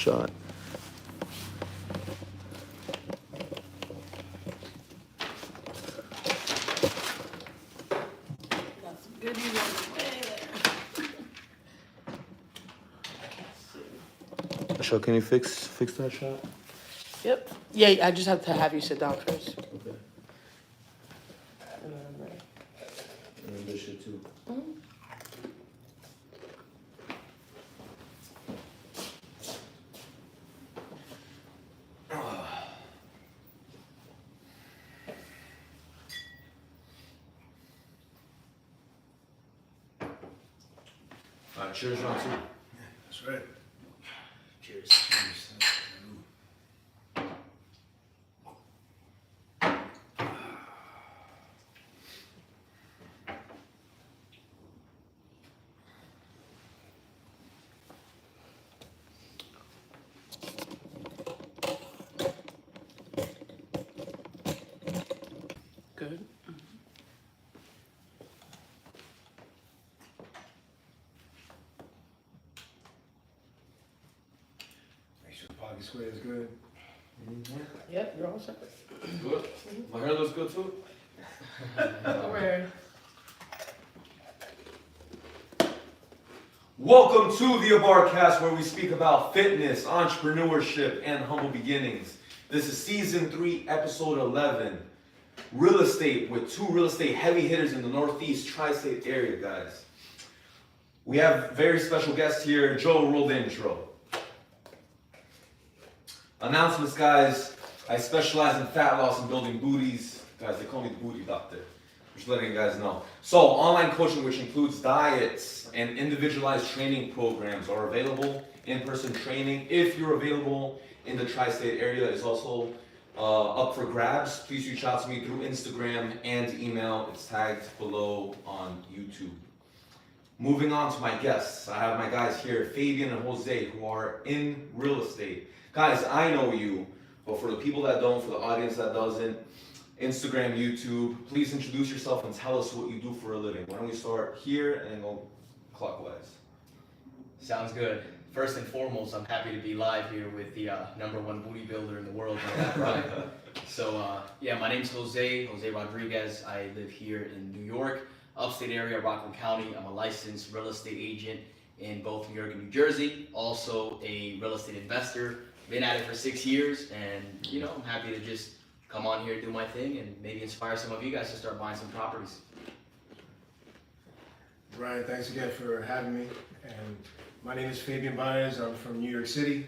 Shot. Got some goodies on the way there. So can you fix that shot? Yep. Yeah, I just have to have you sit down first. Okay. And then I'm ready. And then this shit too. Alright, cheers, John, too. Yeah, that's right. Cheers. Good. Make sure the pocket square is good. Yep, you're all set. Good? My hair looks good too? Don't worry. Welcome to the Abarca, where we speak about fitness, entrepreneurship, and humble beginnings. This is season 3, episode 11. Real estate with 2 real estate heavy hitters in the Northeast Tri-State area, guys. We have very special guests here. Joe, roll the intro. Announcements, guys. I specialize in fat loss and building booties. Guys, they call me the booty doctor. Just letting you guys know. So, online coaching, which includes diets and individualized training programs, are available. In-person training, if you're available in the Tri-State area, is also up for grabs. Please reach out to me through Instagram and email. It's tagged below on YouTube. Moving on to my guests. I have my guys here, Fabian and Jose, who are in real estate. Guys, I know you, but for the people that don't, for the audience that doesn't, Instagram, YouTube, please introduce yourself and tell us what you do for a living. Why don't we start here and then go clockwise? Sounds good. First and foremost, I'm happy to be live here with the #1 booty builder in the world. So, my name's Jose Rodriguez. I live here in New York, upstate area, Rockland County. I'm a licensed real estate agent in both New York and New Jersey. Also a real estate investor. Been at it for 6 years, and I'm happy to just come on here and do my thing and maybe inspire some of you guys to start buying some properties. Brian, thanks again for having me. And my name is Fabian Baez. I'm from New York City.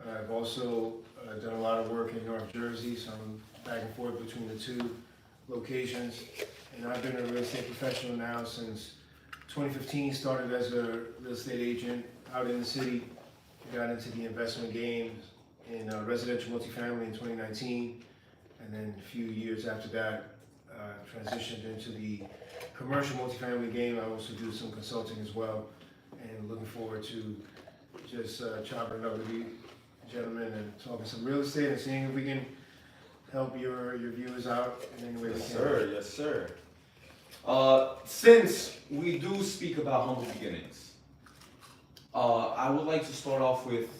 I've also done a lot of work in North Jersey, so I'm back and forth between the 2 locations. And I've been a real estate professional now since 2015. Started as a real estate agent out in the city. Got into the investment game in residential multifamily in 2019. And then a few years after that, transitioned into the commercial multifamily game. I also do some consulting as well, and looking forward to just chopping it up with you gentlemen and talking some real estate and seeing if we can help your viewers out in any way we can. Yes, sir. Since we do speak about humble beginnings, I would like to start off with,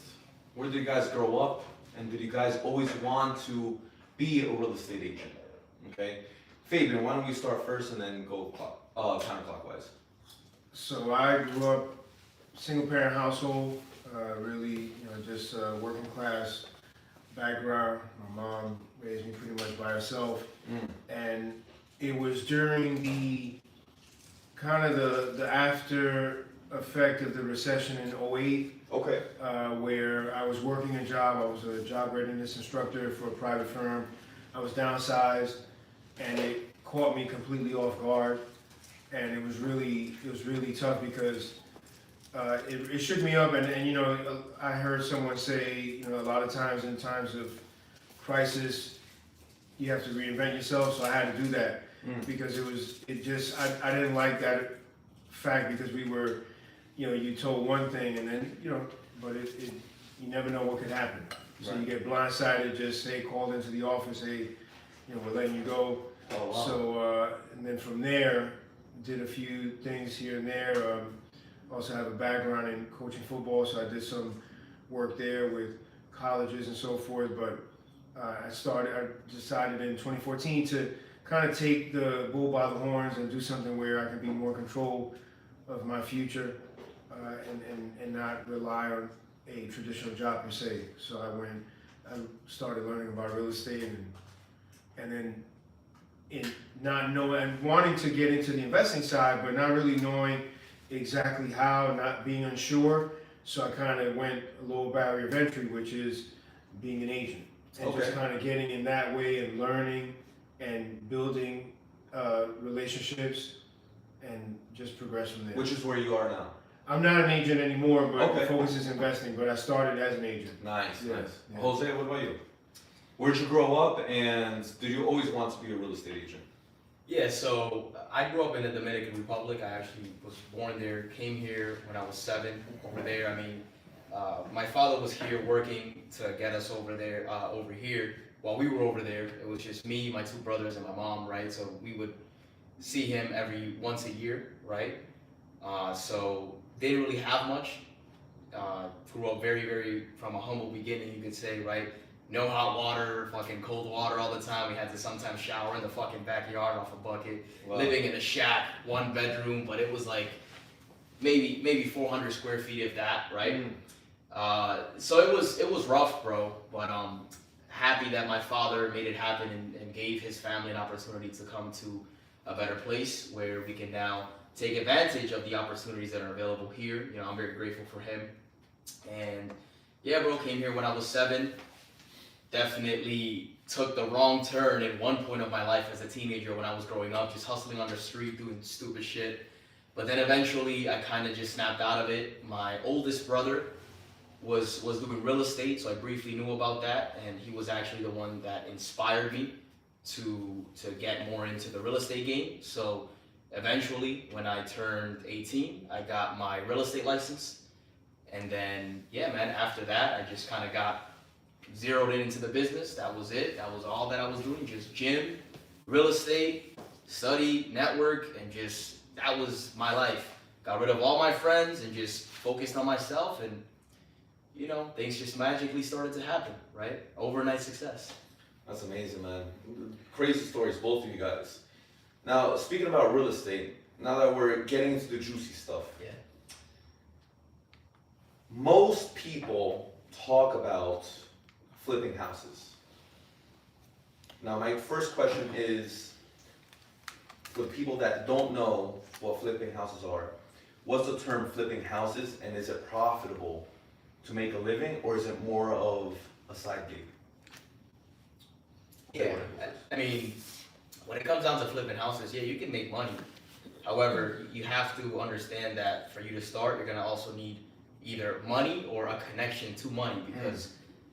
where did you guys grow up, and did you guys always want to be a real estate agent? Okay, Fabian, why don't we start first and then go counterclockwise? So I grew up single parent household, really, just working class background. My mom raised me pretty much by herself, and it was during the kind of the after effect of the recession in '08. Okay. Where I was working a job. I was a job readiness instructor for a private firm. I was downsized, and it caught me completely off guard. And it was really tough because it shook me up. And I heard someone say, a lot of times in times of crisis, you have to reinvent yourself. So I had to do that because I didn't like that fact, because we were, you told one thing and then, but you never know what could happen. So right. You get blindsided, just called into the office, we're letting you go. Oh, wow. So, and then from there, did a few things here and there. Also have a background in coaching football, so I did some work there with colleges and so forth. But I decided in 2014 to kind of take the bull by the horns and do something where I can be more in control of my future and not rely on a traditional job per se. So I started learning about real estate and then wanting to get into the investing side, but not really knowing exactly how, not being unsure. So I kind of went a low barrier of entry, which is being an agent. And just kind of getting in that way and learning and building relationships and just progress from there. Which is where you are now. I'm not an agent anymore, but the focus is investing, but I started as an agent. Nice, Yeah, nice. yeah. Jose, what about you? Where'd you grow up, and did you always want to be a real estate agent? Yeah, so I grew up in the Dominican Republic. I actually was born there, came here when I was 7 over there. I mean, my father was here working to get us over there, over here. While we were over there, it was just me, my 2 brothers, and my mom, right? So we would see him once a year, right? So didn't really have much. Grew up very, from a humble beginning, you could say, right? No hot water, fucking cold water all the time. We had to sometimes shower in the fucking backyard off a bucket. Wow. Living in a shack, 1 bedroom, but it was like maybe 400 square feet if that, right? So it was rough, bro. But happy that my father made it happen and gave his family an opportunity to come to a better place where we can now take advantage of the opportunities that are available here. You know, I'm very grateful for him. And yeah, bro, came here when I was 7. Definitely took the wrong turn at one point of my life as a teenager when I was growing up, just hustling on the street, doing stupid shit. But then eventually I kind of just snapped out of it. My oldest brother was doing real estate, so I briefly knew about that, and he was actually the one that inspired me to get more into the real estate game. So eventually, when I turned 18, I got my real estate license. And then, yeah, man, after that, I just kind of got zeroed into the business. That was it. That was all that I was doing. Just gym, real estate, study, network, and just, that was my life. Got rid of all my friends and just focused on myself, and, you know, things just magically started to happen, right? Overnight success. That's amazing, man. Crazy stories, both of you guys. Now, speaking about real estate, now that we're getting into the juicy stuff. Yeah. Most people talk about flipping houses. Now, my first question is, for people that don't know what flipping houses are, what's the term flipping houses, and is it profitable to make a living, or is it more of a side gig? Yeah, I mean, when it comes down to flipping houses, yeah, you can make money. However, you have to understand that for you to start, you're gonna also need either money or a connection to money, because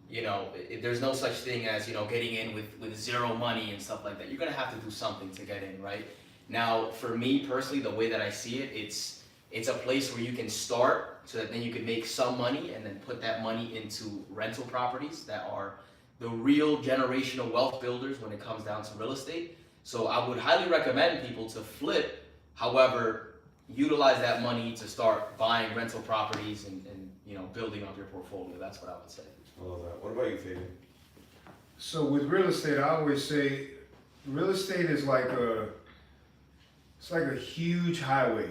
you know, there's no such thing as, you know, getting in with zero money and stuff like that. You're gonna have to do something to get in, right? Now, for me personally, the way that I see it, it's a place where you can start so that then you can make some money and then put that money into rental properties that are the real generational wealth builders when it comes down to real estate. So I would highly recommend people to flip. However, utilize that money to start buying rental properties and you know, building up your portfolio. That's what I would say. I love that. What about you, Fabian? So with real estate, I always say real estate is like a huge highway,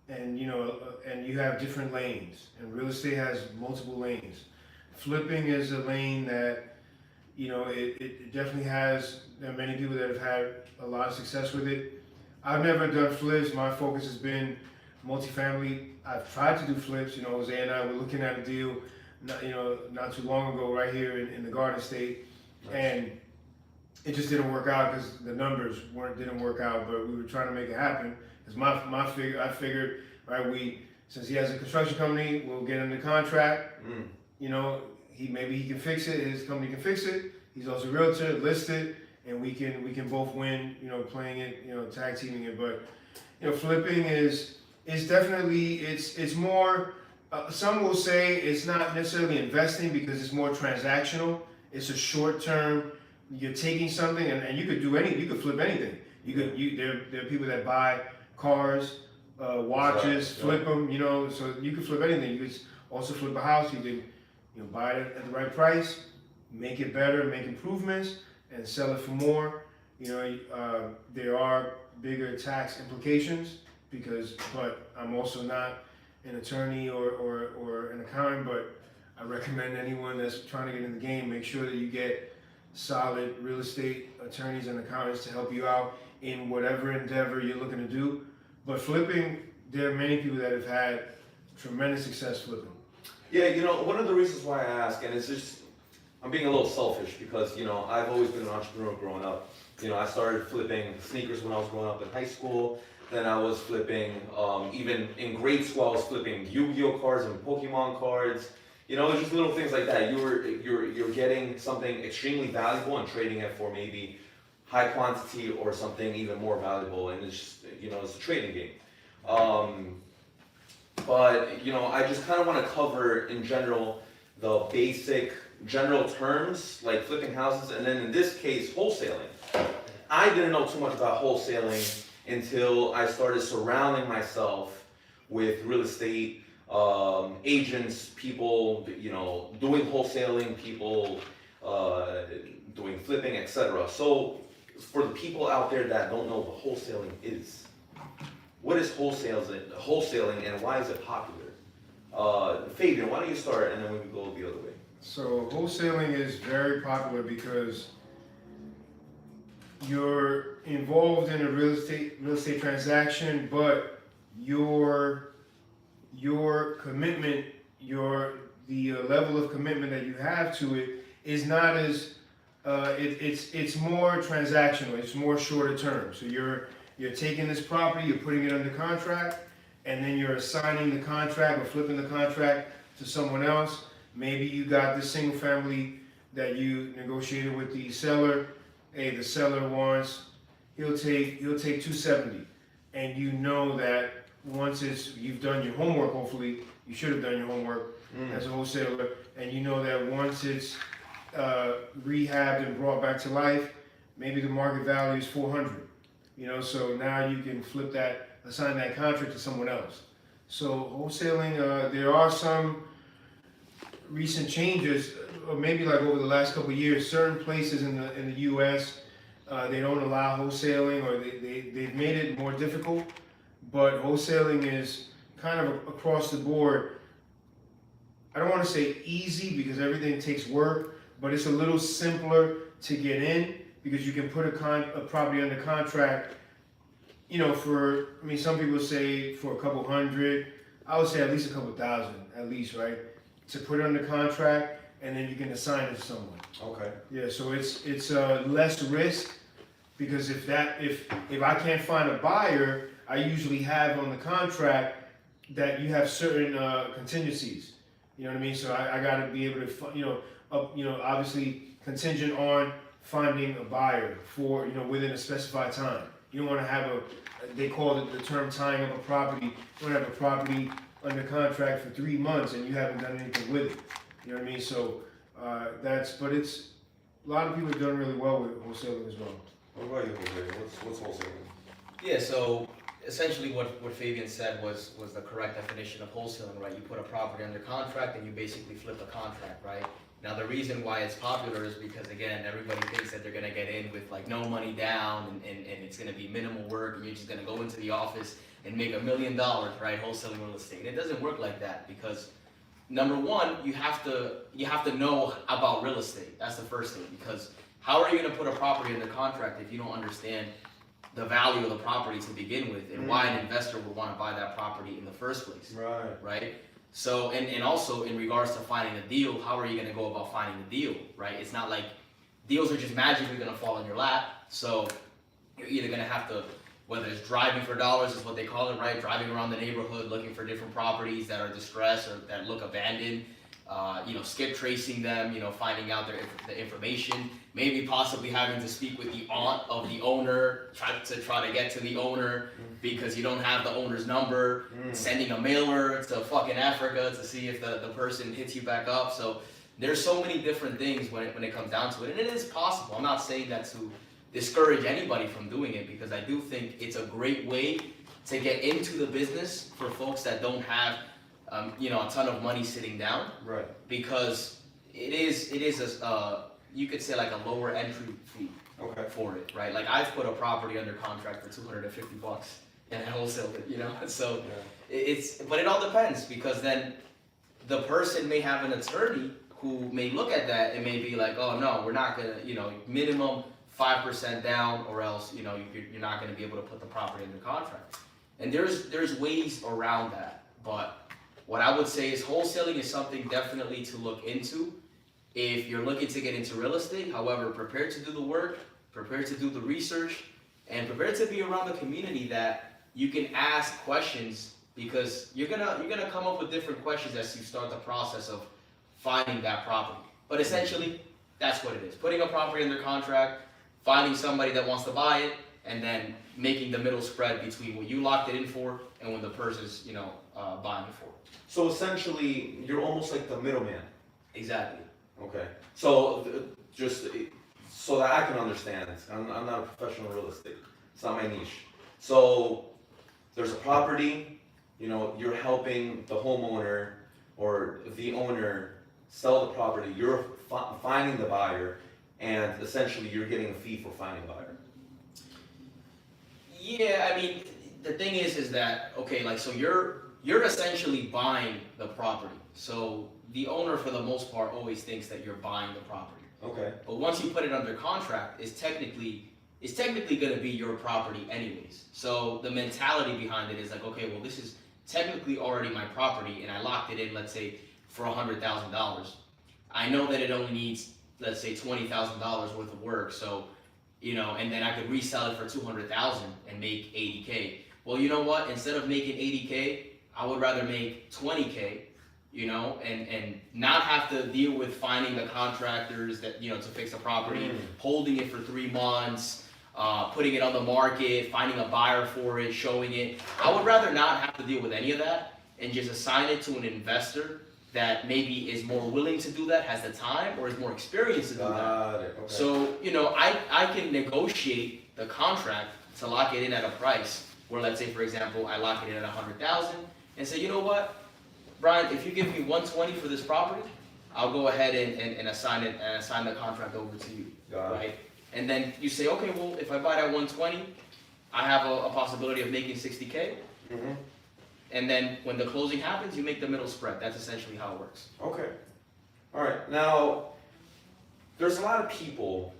and you know, and you have different lanes, and real estate has multiple lanes. Flipping is a lane that, you know, it definitely has. There are many people that have had a lot of success with it. I've never done flips. My focus has been multifamily. I've tried to do flips. You know, Jose and I were looking at a deal, not too long ago, right here in the Garden State, and it just didn't work out because the numbers didn't work out. But we were trying to make it happen. Because I figured, right, since he has a construction company, we'll get him the contract. You know, maybe he can fix it. His company can fix it. He's also a realtor, list it, and we can both win. You know, playing it, you know, tag teaming it. But you know, flipping is definitely it's more. Some will say it's not necessarily investing because it's more transactional. It's a short term. You're taking something and you could do you could flip anything. There are people that buy cars, watches, flip them. You know, so you could flip anything. You could also flip a house. You could buy it at the right price, make it better, make improvements, and sell it for more. There are bigger tax implications but I'm also not an attorney or an accountant, but I recommend anyone that's trying to get in the game, make sure that you get solid real estate attorneys and accountants to help you out in whatever endeavor you're looking to do. But flipping, there are many people that have had tremendous success flipping. Yeah, one of the reasons why I ask, and it's just, I'm being a little selfish because, I've always been an entrepreneur growing up. I started flipping sneakers when I was growing up in high school. Then I was flipping, even in grade school, I was flipping Yu-Gi-Oh cards and Pokemon cards. Just little things like that. You're getting something extremely valuable and trading it for maybe high quantity or something even more valuable, and it's just, it's a trading game. But I just kind of want to cover in general the basic general terms like flipping houses, and then in this case wholesaling. I didn't know too much about wholesaling until I started surrounding myself with real estate agents, people doing wholesaling, people doing flipping, etc. So for the people out there that don't know what wholesaling is, what is wholesaling and why is it popular? Fabian, why don't you start and then we can go the other way. So wholesaling is very popular because you're involved in a real estate transaction, but your commitment, the level of commitment that you have to it is not as it's more transactional. It's more shorter term. So you're taking this property, you're putting it under contract, and then you're assigning the contract or flipping the contract to someone else. Maybe you got this single family that you negotiated with the seller. Hey, the seller wants, he'll take 270, and that once you've done your homework, hopefully you should have done your homework as a wholesaler, and that once it's rehabbed and brought back to life, maybe the market value is 400. So now you can assign that contract to someone else. So wholesaling, there are some recent changes, or maybe like over the last couple of years, certain places in the U.S. They don't allow wholesaling, or they've made it more difficult. But wholesaling is kind of across the board. I don't want to say easy because everything takes work, but it's a little simpler to get in because you can put a property under contract. Some people say for a couple hundred. I would say at least a couple thousand, at least, right? To put it under contract, and then you can assign it to someone. Okay. Yeah, so it's less risk because if I can't find a buyer, I usually have on the contract that you have certain contingencies. You know what I mean? So I got to be able to, obviously contingent on finding a buyer for within a specified time. You don't want to have they call it the term tying up a property. You don't have a property under contract for 3 months and you haven't done anything with it. You know what I mean? So but it's a lot of people have done really well with wholesaling as well. What about you, Jose? What's wholesaling? Yeah, so essentially what Fabian said was the correct definition of wholesaling, right? You put a property under contract and you basically flip a contract, right? Now the reason why it's popular is because, again, everybody thinks that they're gonna get in with like no money down and it's gonna be minimal work and you're just gonna go into the office and make $1 million, right? Wholesaling real estate. And it doesn't work like that because number one, you have to know about real estate. That's the first thing, because how are you gonna put a property under contract if you don't understand the value of the property to begin with and why an investor would want to buy that property in the first place? Right? So, and also in regards to finding a deal, how are you going to go about finding a deal, right? It's not like deals are just magically going to fall in your lap. So you're either going to have to, whether it's driving for dollars is what they call it, right? Driving around the neighborhood looking for different properties that are distressed or that look abandoned, skip tracing them, finding out the information, maybe possibly having to speak with the aunt of the owner, try to get to the owner because you don't have the owner's number, sending a mailer to fucking Africa to see if the person hits you back up. So there's so many different things when it comes down to it, and it is possible. I'm not saying that to discourage anybody from doing it, because I do think it's a great way to get into the business for folks that don't have a ton of money sitting down, Right. because it is a you could say like a lower entry fee Okay. for it, right? Like I've put a property under contract for $250 and I wholesaled it, So but it all depends, because then the person may have an attorney who may look at that and may be like, oh no, we're not gonna, minimum 5% down, or else, you're not gonna be able to put the property under contract. And there's ways around that, but what I would say is wholesaling is something definitely to look into if you're looking to get into real estate. However, prepare to do the work, prepare to do the research, and prepare to be around the community that you can ask questions, because you're gonna come up with different questions as you start the process of finding that property. But essentially, that's what it is: putting a property under contract, finding somebody that wants to buy it, and then making the middle spread between what you locked it in for and what the person's buying it for. So essentially, you're almost like the middleman. Exactly. Okay. So just so that I can understand, I'm not a professional in real estate. It's not my niche. So there's a property, you're helping the homeowner or the owner sell the property. You're finding the buyer, and essentially you're getting a fee for finding a buyer. Yeah, I mean, the thing is that, okay, like, so you're essentially buying the property. So the owner, for the most part, always thinks that you're buying the property. Okay. But once you put it under contract, it's technically going to be your property anyways. So the mentality behind it is like, okay, well, this is technically already my property, and I locked it in, let's say, for $100,000. I know that it only needs, let's say, $20,000 worth of work. So, and then I could resell it for $200,000 and make $80K. Well, you know what? Instead of making $80K, I would rather make $20K, and not have to deal with finding the contractors that, to fix the property, holding it for 3 months, putting it on the market, finding a buyer for it, showing it. I would rather not have to deal with any of that and just assign it to an investor that maybe is more willing to do that, has the time, or is more experienced to do that. Got it. Okay. So, I can negotiate the contract to lock it in at a price where, let's say, for example, I lock it in at $100,000 and say, you know what, Brian, if you give me $120 for this property, I'll go ahead and assign the contract over to you, right? And then you say, okay, well, if I buy it at $120, I have a possibility of making $60K. Mm-hmm. And then when the closing happens, you make the middle spread. That's essentially how it works. Okay. All right. Now, there's a lot of people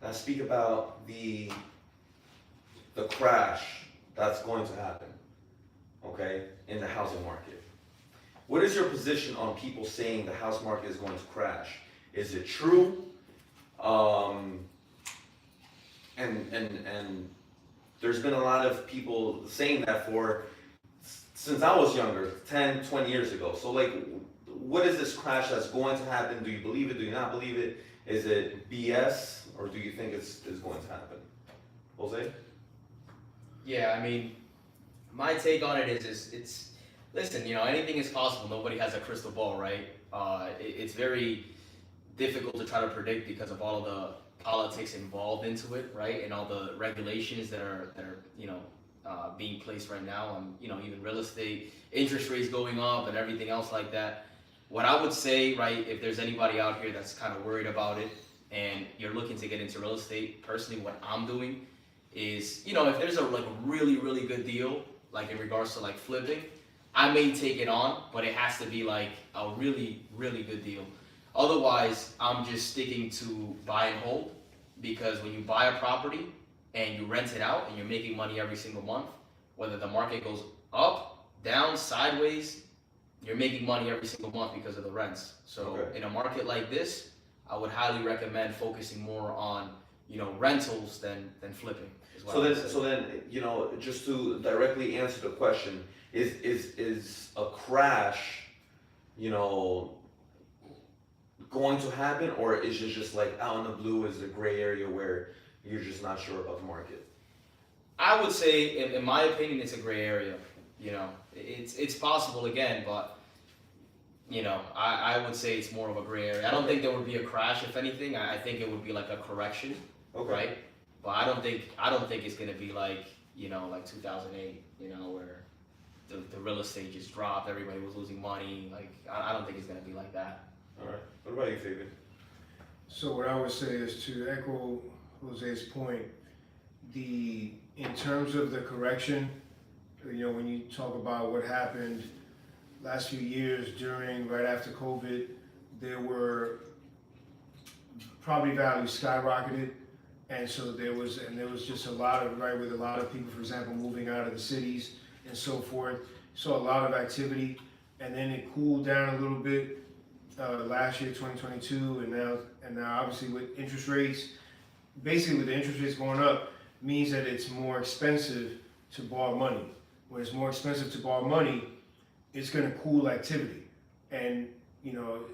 that speak about the crash that's going to happen, okay, in the housing market. What is your position on people saying the house market is going to crash? Is it true? And there's been a lot of people saying that since I was younger, 10, 20 years ago. So like, what is this crash that's going to happen? Do you believe it? Do you not believe it? Is it BS, or do you think it's going to happen? Jose? Yeah, I mean, my take on it is it's listen, anything is possible. Nobody has a crystal ball, right? It's very difficult to try to predict because of all of the politics involved into it, right? And all the regulations that are being placed right now on, even real estate, interest rates going up and everything else like that. What I would say, right, if there's anybody out here that's kind of worried about it and you're looking to get into real estate, personally, what I'm doing is, if there's a really, really good deal, like in regards to like flipping, I may take it on, but it has to be like a really, really good deal. Otherwise, I'm just sticking to buy and hold, because when you buy a property and you rent it out and you're making money every single month, whether the market goes up, down, sideways, you're making money every single month because of the rents. So in a market like this, I would highly recommend focusing more on, rentals than flipping. So then, just to directly answer the question, is a crash, going to happen, or is it just like out in the blue, is a gray area where you're just not sure about the market? I would say, in my opinion, it's a gray area. It's possible again, but I would say it's more of a gray area. I don't think there would be a crash. If anything, I think it would be like a correction, right? But I don't think it's gonna be like like 2008, where the real estate just dropped. Everybody was losing money. Like I don't think it's gonna be like that. All right. What about you, Fabian? So what I would say is to echo Jose's point, in terms of the correction, when you talk about what happened last few years right after COVID, there were property values skyrocketed, and so there was just a lot of, right, with a lot of people, for example, moving out of the cities and so forth. So a lot of activity, and then it cooled down a little bit last year, 2022, and now obviously with interest rates, basically with the interest rates going up, means that it's more expensive to borrow money. When it's more expensive to borrow money, it's going to cool activity, and you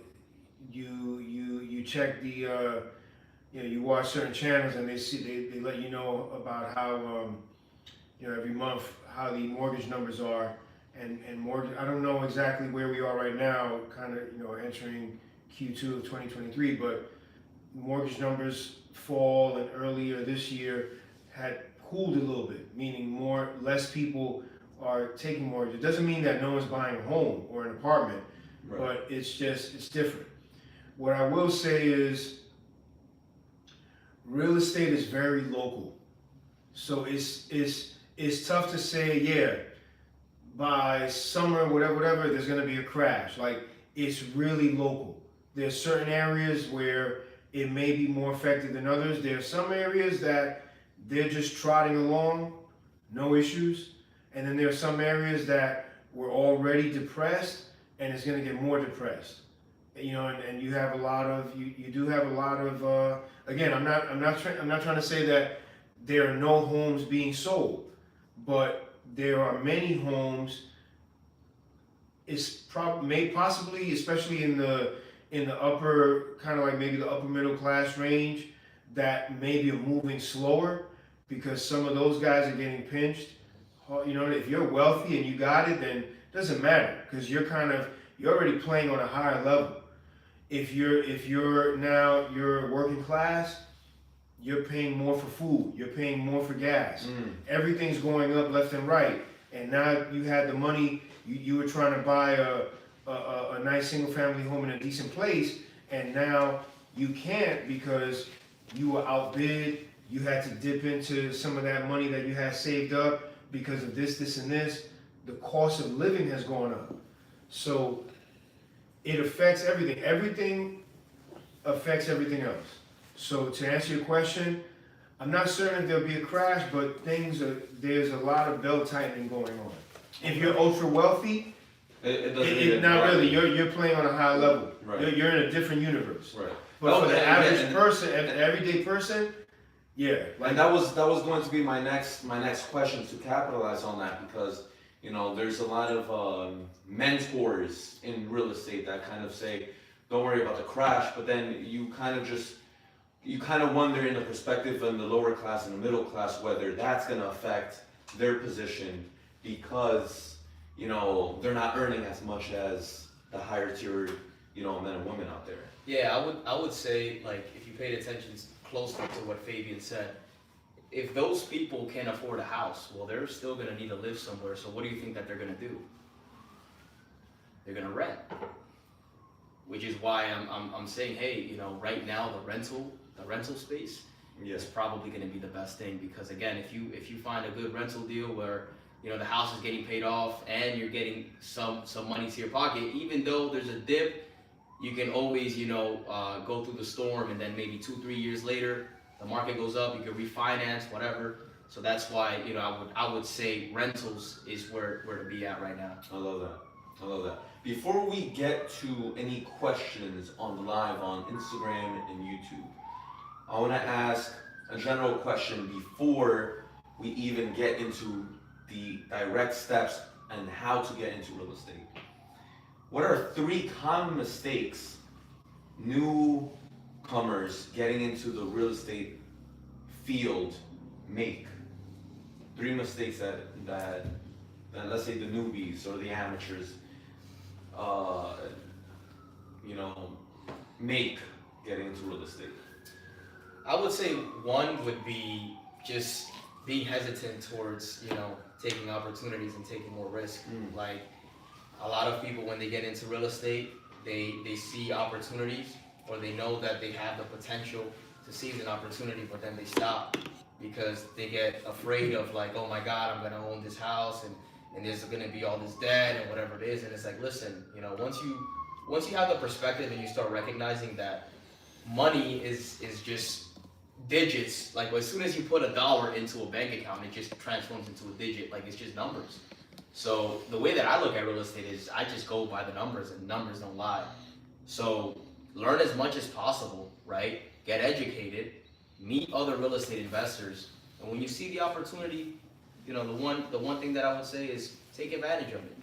check you watch certain channels and they let you know about how every month how the mortgage numbers are, and mortgage. I don't know exactly where we are right now, kind of entering Q2 of 2023, but mortgage numbers fall, and earlier this year had cooled a little bit, meaning less people are taking mortgage. It doesn't mean that no one's buying a home or an apartment, Right. but it's different. What I will say is real estate is very local. So it's tough to say, yeah, by summer, whatever, there's gonna be a crash. Like, it's really local. There's certain areas where it may be more affected than others. There are some areas that they're just trotting along, no issues. And then there are some areas that were already depressed and it's gonna get more depressed. And you have a lot of, you do have a lot of, again, I'm not trying to say that there are no homes being sold, but there are many homes. It's possibly, especially in the upper, kind of like maybe the upper middle class range, that maybe are moving slower because some of those guys are getting pinched. If you're wealthy and you got it, then it doesn't matter because you're already playing on a higher level. If you're working class, you're paying more for food, you're paying more for gas. Everything's going up left and right. And now you had the money, you were trying to buy a nice single family home in a decent place, and now you can't because you were outbid, you had to dip into some of that money that you had saved up because of this, and this. The cost of living has gone up. So it affects everything. Everything affects everything else. So to answer your question, I'm not certain if there'll be a crash, but there's a lot of belt tightening going on. If you're ultra wealthy, It doesn't not really. You're playing on a high level. Right. You're in a different universe. Right. But for the and average person, everyday person, yeah. And that was going to be my next question to capitalize on that, because there's a lot of mentors in real estate that kind of say, don't worry about the crash, but then you kind of wonder in the perspective in the lower class and the middle class whether that's going to affect their position because they're not earning as much as the higher tier men and women out there. Yeah, I would say, like, if you paid attention closely to what Fabian said, if those people can't afford a house, well, they're still gonna need to live somewhere. So what do you think that they're gonna do? They're gonna rent. Which is why I'm saying, hey, right now the rental space is probably gonna be the best thing, because again, if you find a good rental deal where the house is getting paid off and you're getting some money to your pocket, even though there's a dip, you can always go through the storm, and then maybe 2-3 years later the market goes up, you can refinance, whatever. So that's why I would say rentals is where to be at right now. I love that. Before we get to any questions on the live on Instagram and YouTube, I want to ask a general question before we even get into the direct steps and how to get into real estate. What are 3 common mistakes newcomers getting into the real estate field make? 3 mistakes that let's say the newbies or the amateurs make getting into real estate. I would say one would be just being hesitant towards, taking opportunities and taking more risk. Like a lot of people, when they get into real estate, they see opportunities, or they know that they have the potential to seize an opportunity, but then they stop because they get afraid of like, oh my God, I'm gonna own this house and there's gonna be all this debt and whatever it is. And it's like, listen, once you have the perspective and you start recognizing that money is just digits, like as soon as you put $1 into a bank account, it just transforms into a digit, like it's just numbers. So the way that I look at real estate is I just go by the numbers, and numbers don't lie. So learn as much as possible, right? Get educated, meet other real estate investors, and when you see the opportunity, the one thing that I would say is take advantage of it.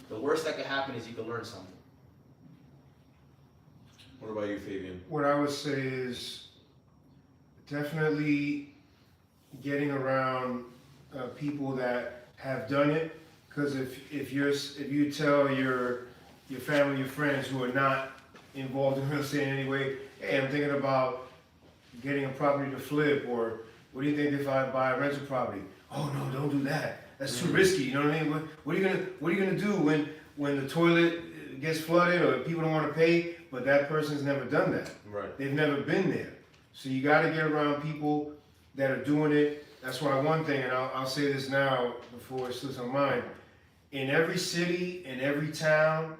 The worst that could happen is you could learn something. What about you, Fabian? What I would say is definitely getting around people that have done it. Because if you tell your family, your friends who are not involved in real estate in any way, hey, I'm thinking about getting a property to flip, or what do you think if I buy a rental property? Oh no, don't do that. That's too risky. You know what I mean? What are you gonna do when the toilet gets flooded or people don't want to pay? But that person's never done that. Right. They've never been there. So you got to get around people that are doing it. That's why one thing, and I'll say this now before it slips my mind. In every city, in every town,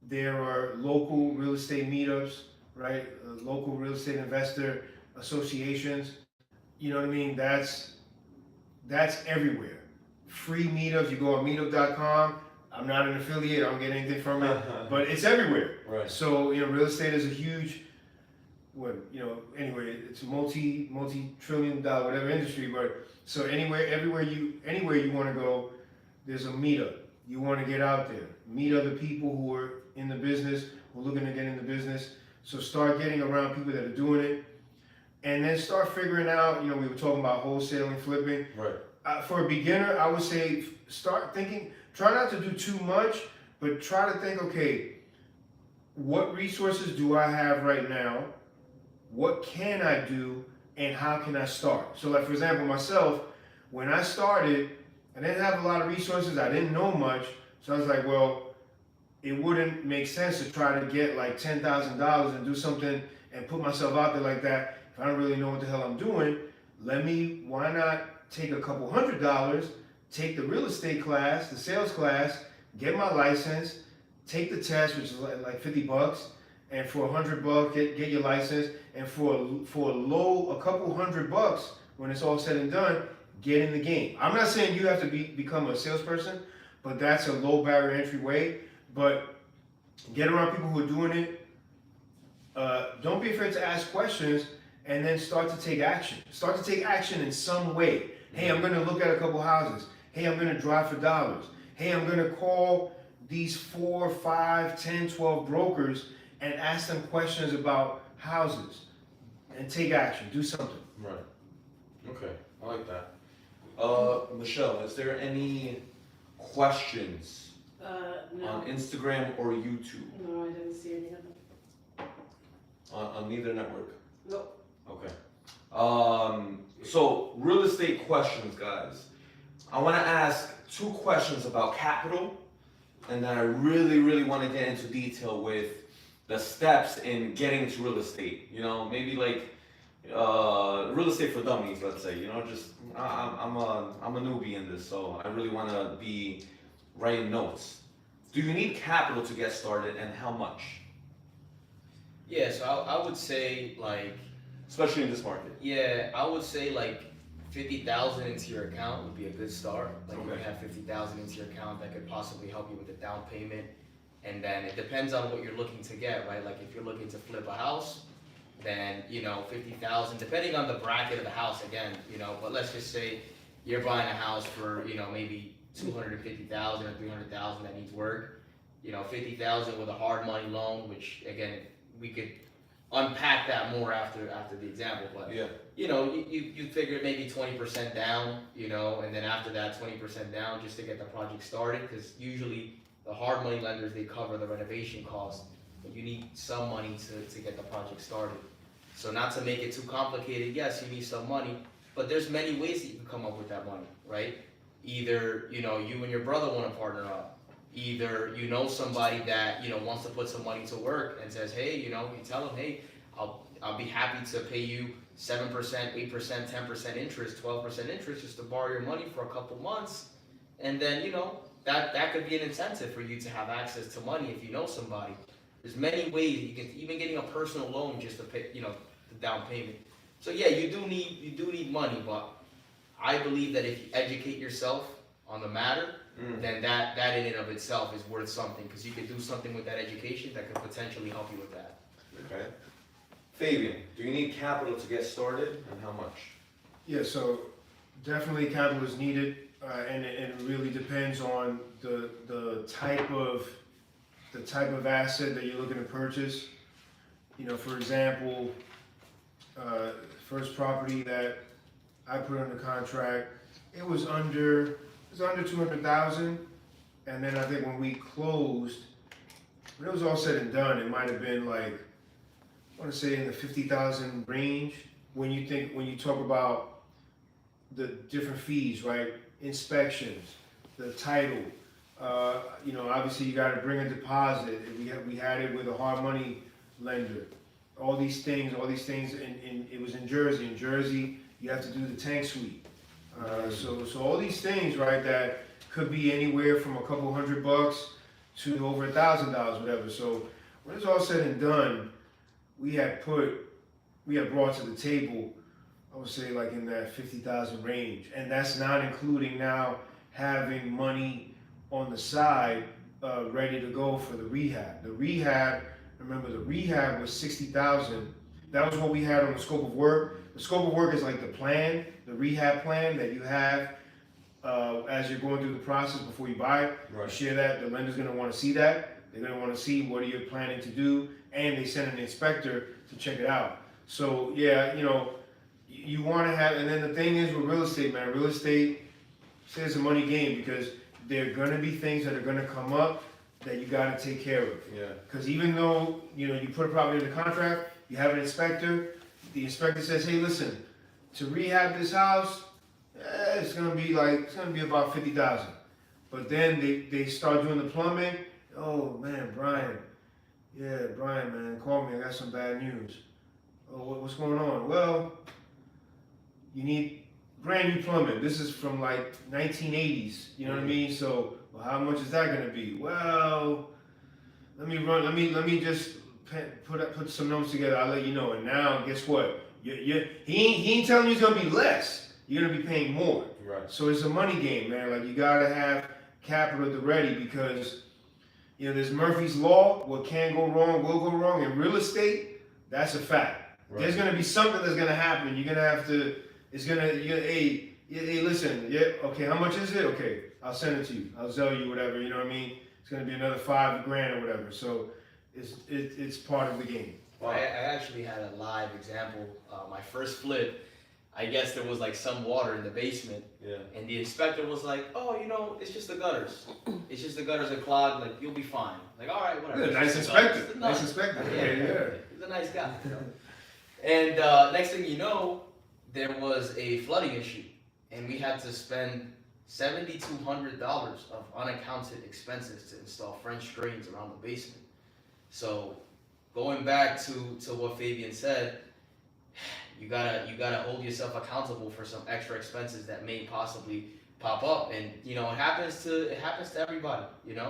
there are local real estate meetups, right? Local real estate investor associations. You know what I mean? That's everywhere. Free meetups. You go on meetup.com. I'm not an affiliate. I don't get anything from it, but it's everywhere. Right. So real estate is a huge, anyway, it's a multi-trillion-dollar whatever industry. But so anywhere you want to go, there's a meetup. You want to get out there, meet other people who are in the business, who are looking to get in the business. So start getting around people that are doing it, and then start figuring out. We were talking about wholesaling, flipping. Right. For a beginner, I would say start thinking. Try not to do too much, but try to think. Okay, what resources do I have right now? What can I do, and how can I start? So, like for example, myself, when I started, I didn't have a lot of resources. I didn't know much. So I was like, well, it wouldn't make sense to try to get like $10,000 and do something and put myself out there like that if I don't really know what the hell I'm doing. Why not take a couple $100, take the real estate class, the sales class, get my license, take the test, which is like $50, and for $100, get your license, and for a couple $100, when it's all said and done, get in the game. I'm not saying you have to become a salesperson, but that's a low barrier entry way. But get around people who are doing it. Don't be afraid to ask questions, and then start to take action. Start to take action in some way. Hey, I'm going to look at a couple houses. Hey, I'm going to drive for dollars. Hey, I'm going to call these 4, 5, 10, 12 brokers and ask them questions about houses, and take action. Do something. Right. Okay. I like that. Michelle, is there any questions No. on Instagram or YouTube? No, I didn't see any of them. On neither network? Nope. Okay. So real estate questions, guys. I want to ask 2 questions about capital, and then I really want to get into detail with the steps in getting into real estate. Maybe like real estate for dummies, let's say. Just I'm a newbie in this, so I really want to be writing notes. Do you need capital to get started, and how much? Yeah, so I would say like, Especially in this market. yeah, I would say like 50,000 into your account would be a good start. Like you Okay. have 50,000 into your account, that could possibly help you with the down payment. And then it depends on what you're looking to get, right? Like if you're looking to flip a house, then 50,000, depending on the bracket of the house again, but let's just say you're buying a house for, maybe 250,000 or 300,000 that needs work. 50,000 with a hard money loan, which again, we could unpack that more after the example, but Yeah. you figure maybe 20% down, and then after that 20% down just to get the project started, because usually the hard money lenders, they cover the renovation cost, but you need some money to get the project started. So not to make it too complicated, yes, you need some money, But there's many ways that you can come up with that money, right? Either, you and your brother want to partner up. Either you know somebody that, wants to put some money to work and says, hey, you tell them, hey, I'll be happy to pay you 7%, 8%, 10% interest, 12% interest just to borrow your money for a couple months. And then, that could be an incentive for you to have access to money if you know somebody. There's many ways you can, even getting a personal loan just to pay, the down payment. So yeah, you do need money, but I believe that if you educate yourself on the matter, then that in and of itself is worth something, because you could do something with that education that could potentially help you with that. Okay. Fabian, do you need capital to get started, and how much? Yeah, so definitely capital is needed, and it really depends on the type of asset that you're looking to purchase. For example, first property that I put under contract, it was under 200,000, and then I think when we closed, when it was all said and done, it might have been like, I want to say in the 50,000 range. When you talk about the different fees, right? Inspections, the title, obviously you got to bring a deposit. We had it with a hard money lender. All these things, and it was in Jersey. In Jersey, you have to do the tank sweep. So all these things, right, that could be anywhere from a couple $100 to over $1,000, whatever. So when it's all said and done, we had brought to the table, I would say like in that 50,000 range, and that's not including now having money on the side ready to go for the rehab. The rehab was 60,000. That was what we had on the scope of work. The scope of work is like the plan, the rehab plan that you have as you're going through the process before you buy it. Right. You share that. The lender's going to want to see that. They're going to want to see what are you planning to do, and they send an inspector to check it out. So yeah, you want to have, and then the thing is with real estate, man, real estate is a money game, because there are going to be things that are going to come up that you got to take care of. Yeah. Because even though, you put a property in the contract, you have an inspector, the inspector says, hey, listen, to rehab this house, it's going to be about 50,000. But then they start doing the plumbing. Oh man, Brian, man, call me, I got some bad news. Oh, what's going on? Well, you need brand new plumbing. This is from like 1980s, you know what I mean? So, well, how much is that gonna be? Well, let me just put some numbers together, I'll let you know. And now, guess what? He ain't telling you it's gonna be less. You're gonna be paying more. Right. So it's a money game, man. Like, you gotta have capital at the ready, because there's Murphy's Law. What can go wrong will go wrong. In real estate, that's a fact. Right. There's gonna be something that's gonna happen. You're gonna have to. Hey, listen. Yeah, okay. How much is it? Okay, I'll send it to you. I'll sell you whatever. You know what I mean? It's gonna be another $5,000 or whatever. So it's part of the game. Wow. I actually had a live example. My first flip, I guess there was like some water in the basement. Yeah. And the inspector was like, oh, it's just the gutters. It's just the gutters are clogged. Like, you'll be fine. Like, all right, whatever. Yeah, nice inspector. Nice inspector. Yeah. He's a nice guy. And next thing you know, there was a flooding issue, and we had to spend $7,200 of unaccounted expenses to install French drains around the basement. So, going back to what Fabian said, you gotta hold yourself accountable for some extra expenses that may possibly pop up, and it happens to everybody.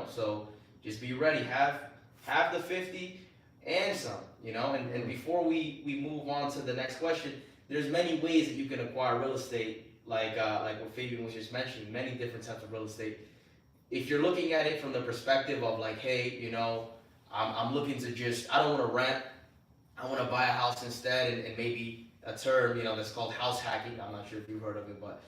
So just be ready. Have the 50 and some. And before we move on to the next question, there's many ways that you can acquire real estate, like what Fabian was just mentioning, many different types of real estate. If you're looking at it from the perspective of like, hey, I'm looking to I don't want to rent, I want to buy a house instead, and maybe a term, that's called house hacking. I'm not sure if you've heard of it, but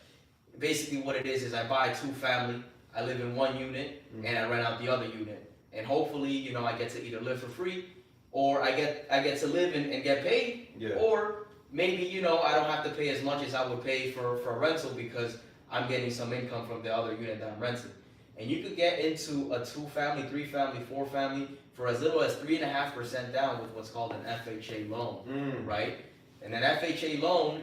basically what it is I buy a 2-family, I live in one unit, and I rent out the other unit. And hopefully, I get to either live for free, or I get to live and get paid, or maybe, I don't have to pay as much as I would pay for a rental, because I'm getting some income from the other unit that I'm renting. And you could get into a 2-family, 3-family, 4-family for as little as 3.5% down with what's called an FHA loan, right? And an FHA loan,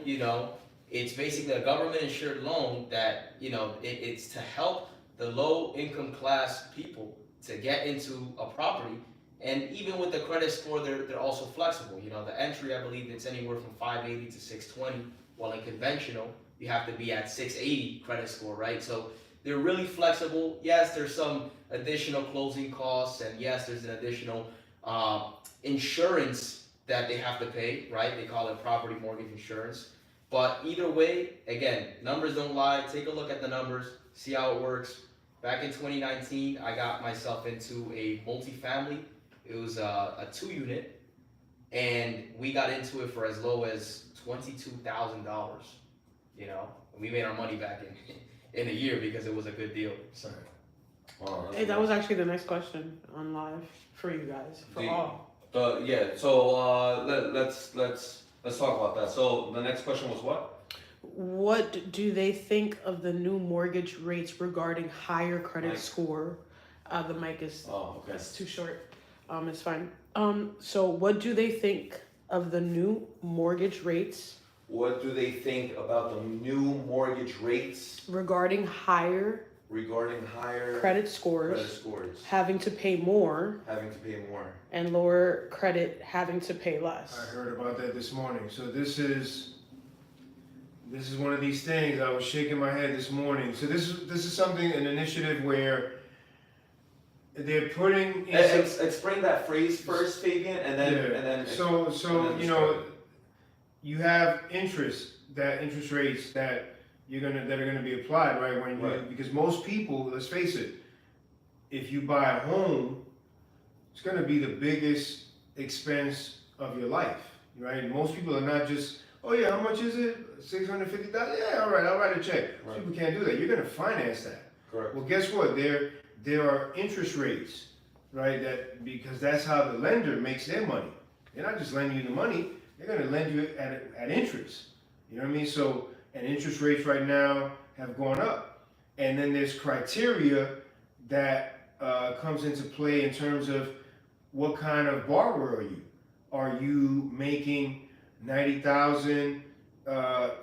It's basically a government insured loan that, it's to help the low income class people to get into a property. And even with the credit score, they're also flexible. The entry, I believe it's anywhere from 580 to 620, while in conventional, you have to be at 680 credit score, right? So they're really flexible. Yes, there's some additional closing costs, and yes, there's an additional insurance that they have to pay, right? They call it property mortgage insurance. But either way, again, numbers don't lie. Take a look at the numbers, see how it works. Back in 2019, I got myself into a multifamily. It was a 2-unit, and we got into it for as low as $22,000. We made our money back in a year because it was a good deal. So. Wow, Hey, that was actually the next question on live for you guys, for all. So let's talk about that. So the next question was what? What do they think of the new mortgage rates regarding higher credit Mic. score? The mic is Okay. it's too short. It's fine. So what do they think of the new mortgage rates What do they think about the new mortgage rates regarding higher credit scores, having to pay more, and lower credit having to pay less? I heard about that this morning. So this is one of these things. I was shaking my head this morning. So this is something, an initiative where they're putting. Explain that phrase first, Fabian, and then. So you have interest rates that are gonna be applied, right? Because most people, let's face it, if you buy a home, it's gonna be the biggest expense of your life, right? Most people are not just, oh yeah, how much is it? $650,000? Yeah, all right, I'll write a check. Right. People can't do that. You're gonna finance that. Correct. Well, guess what? There are interest rates, right? Because that's how the lender makes their money. They're not just lending you the money; they're gonna lend you at interest. You know what I mean? So, and interest rates right now have gone up, and then there's criteria that comes into play in terms of what kind of borrower are you? Are you making 90,000,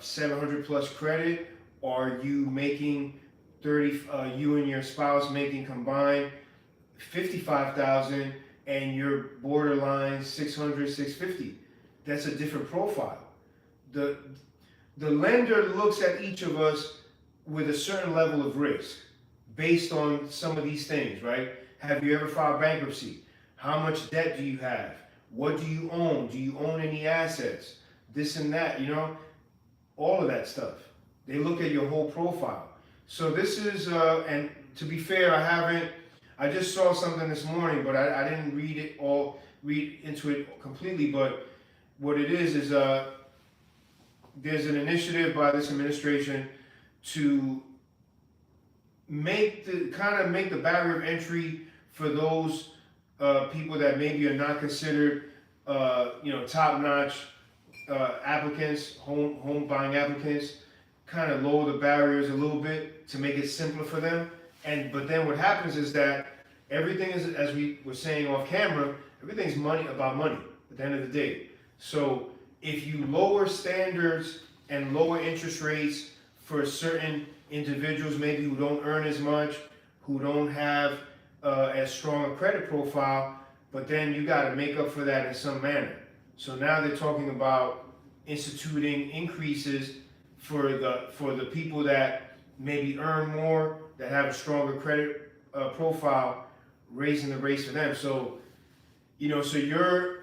700 plus credit? Are you making 30? You and your spouse making combined 55,000, and you're borderline 600, 650. That's a different profile. The lender looks at each of us with a certain level of risk based on some of these things, right? Have you ever filed bankruptcy? How much debt do you have? What do you own? Do you own any assets? This and that, all of that stuff. They look at your whole profile. So this is, and to be fair, I just saw something this morning, but I didn't read into it completely, but what it is there's an initiative by this administration to make the barrier of entry for those people that maybe are not considered top-notch applicants, home buying applicants, kind of lower the barriers a little bit to make it simpler for them. But then what happens is that everything is, as we were saying off camera, everything's about money at the end of the day. So if you lower standards and lower interest rates for certain individuals, maybe who don't earn as much, who don't have as strong a credit profile, but then you got to make up for that in some manner. So now they're talking about instituting increases for the people that maybe earn more, that have a stronger credit profile, raising the rates for them. So, so you're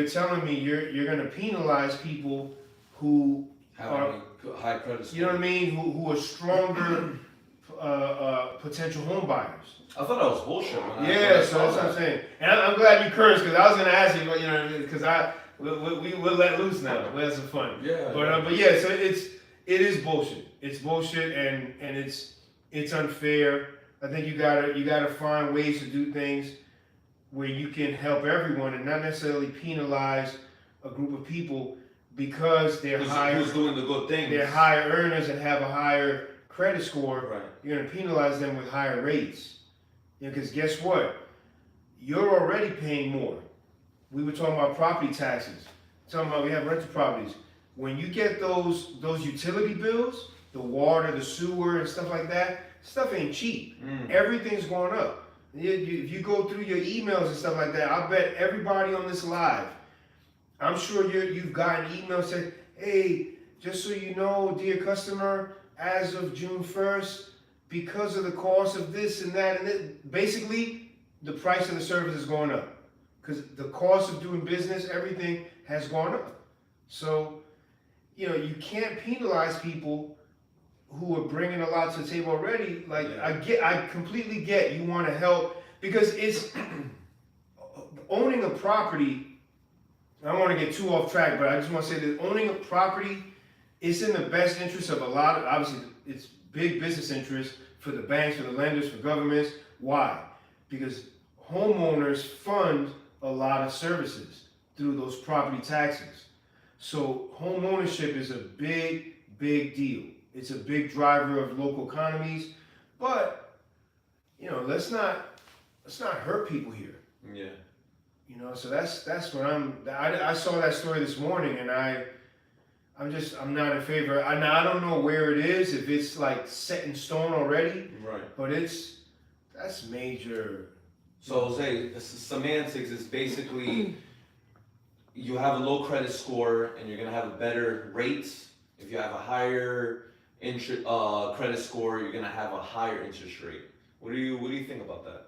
telling me you're going to penalize people who are high credit score. You know what I mean? Who are stronger potential home buyers. I thought that was bullshit. So that's what I'm saying. And I'm glad you cursed, because I was going to ask you, because we'll let loose now. We'll have some fun. Yeah. But yeah, so it is bullshit. It's bullshit, and it's unfair. I think you gotta find ways to do things where you can help everyone and not necessarily penalize a group of people because they're who's doing the good things. They're higher earners and have a higher credit score. Right. You're gonna penalize them with higher rates. Because guess what? You're already paying more. We were talking about property taxes. We have rental properties. when you get those utility bills, the water, the sewer, and stuff like that, stuff ain't cheap. Everything's going up. If you go through your emails and stuff like that, I bet everybody on this live, I'm sure you've gotten emails saying, hey, just so you know, dear customer, as of June 1st, because of the cost of this and that, and it, basically, the price of the service is going up. Because the cost of doing business, everything has gone up. So, you know, you can't penalize people who are bringing a lot to the table already. Like, I completely get you want to help, because it's owning a property. I don't want to get too off track, but I just want to say that owning a property is in the best interest of a lot of, obviously, it's big business interest for the banks, for the lenders, for governments. Why? Because homeowners fund a lot of services through those property taxes. So home ownership is a big, big deal. It's a big driver of local economies, but you know, let's not hurt people here. Yeah. You know, so that's what I saw that story this morning, and I'm not in favor. I don't know where it is, if it's like set in stone already. Right. But that's major. So Jose, semantics is basically you have a low credit score and you're gonna have a better rates. If you have a higher credit score, you're gonna have a higher interest rate. What do you think about that?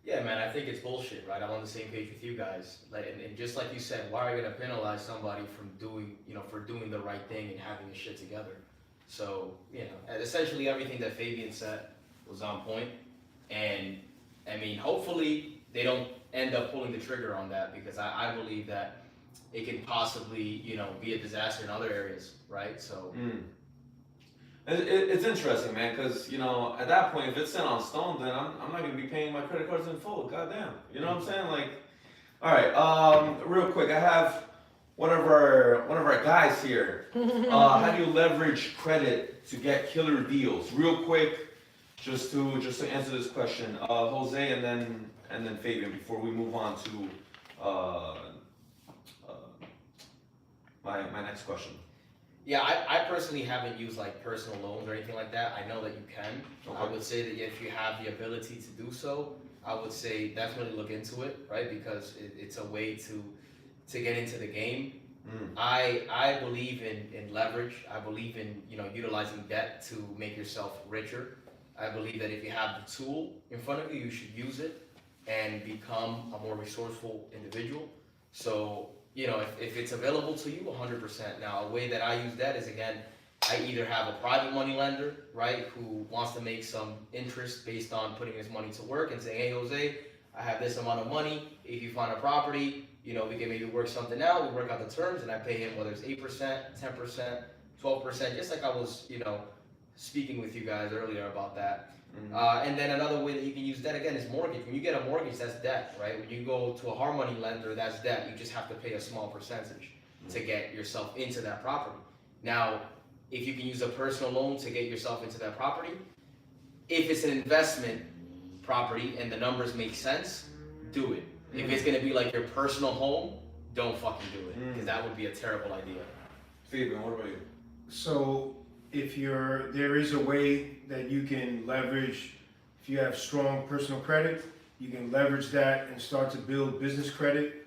Yeah, man, I think it's bullshit, right? I'm on the same page with you guys. Like, and just like you said, why are you gonna penalize somebody from doing, for doing the right thing and having his shit together? So, essentially everything that Fabian said was on point. And I mean, hopefully they don't end up pulling the trigger on that, because I believe that it can possibly, be a disaster in other areas, right? So. It's interesting, man, because, at that point, if it's set on stone, then I'm not going to be paying my credit cards in full. Goddamn. You know what I'm saying? Like, all right, real quick, I have one of our guys here. How do you leverage credit to get killer deals? Real quick, just to answer this question, Jose and then Fabian, before we move on to my next question. Yeah, I personally haven't used like personal loans or anything like that. I know that you can. Okay. I would say that if you have the ability to do so, I would say definitely look into it, right? Because it's a way to get into the game. I believe in leverage. I believe in utilizing debt to make yourself richer. I believe that if you have the tool in front of you, you should use it and become a more resourceful individual. So, if it's available to you, 100%. Now, a way that I use that is, again, I either have a private money lender, right, who wants to make some interest based on putting his money to work and saying, hey, Jose, I have this amount of money. If you find a property, we can maybe work something out. We work out the terms, and I pay him whether it's 8%, 10%, 12%, just like I was, speaking with you guys earlier about that. And then another way that you can use debt, again, is mortgage. When you get a mortgage, that's debt, right? When you go to a hard money lender, that's debt. You just have to pay a small percentage to get yourself into that property. Now, if you can use a personal loan to get yourself into that property, if it's an investment property and the numbers make sense, do it. If it's going to be like your personal home, don't fucking do it, because that would be a terrible idea. Fabian, what about you? So there is a way that you can leverage, if you have strong personal credit, you can leverage that and start to build business credit,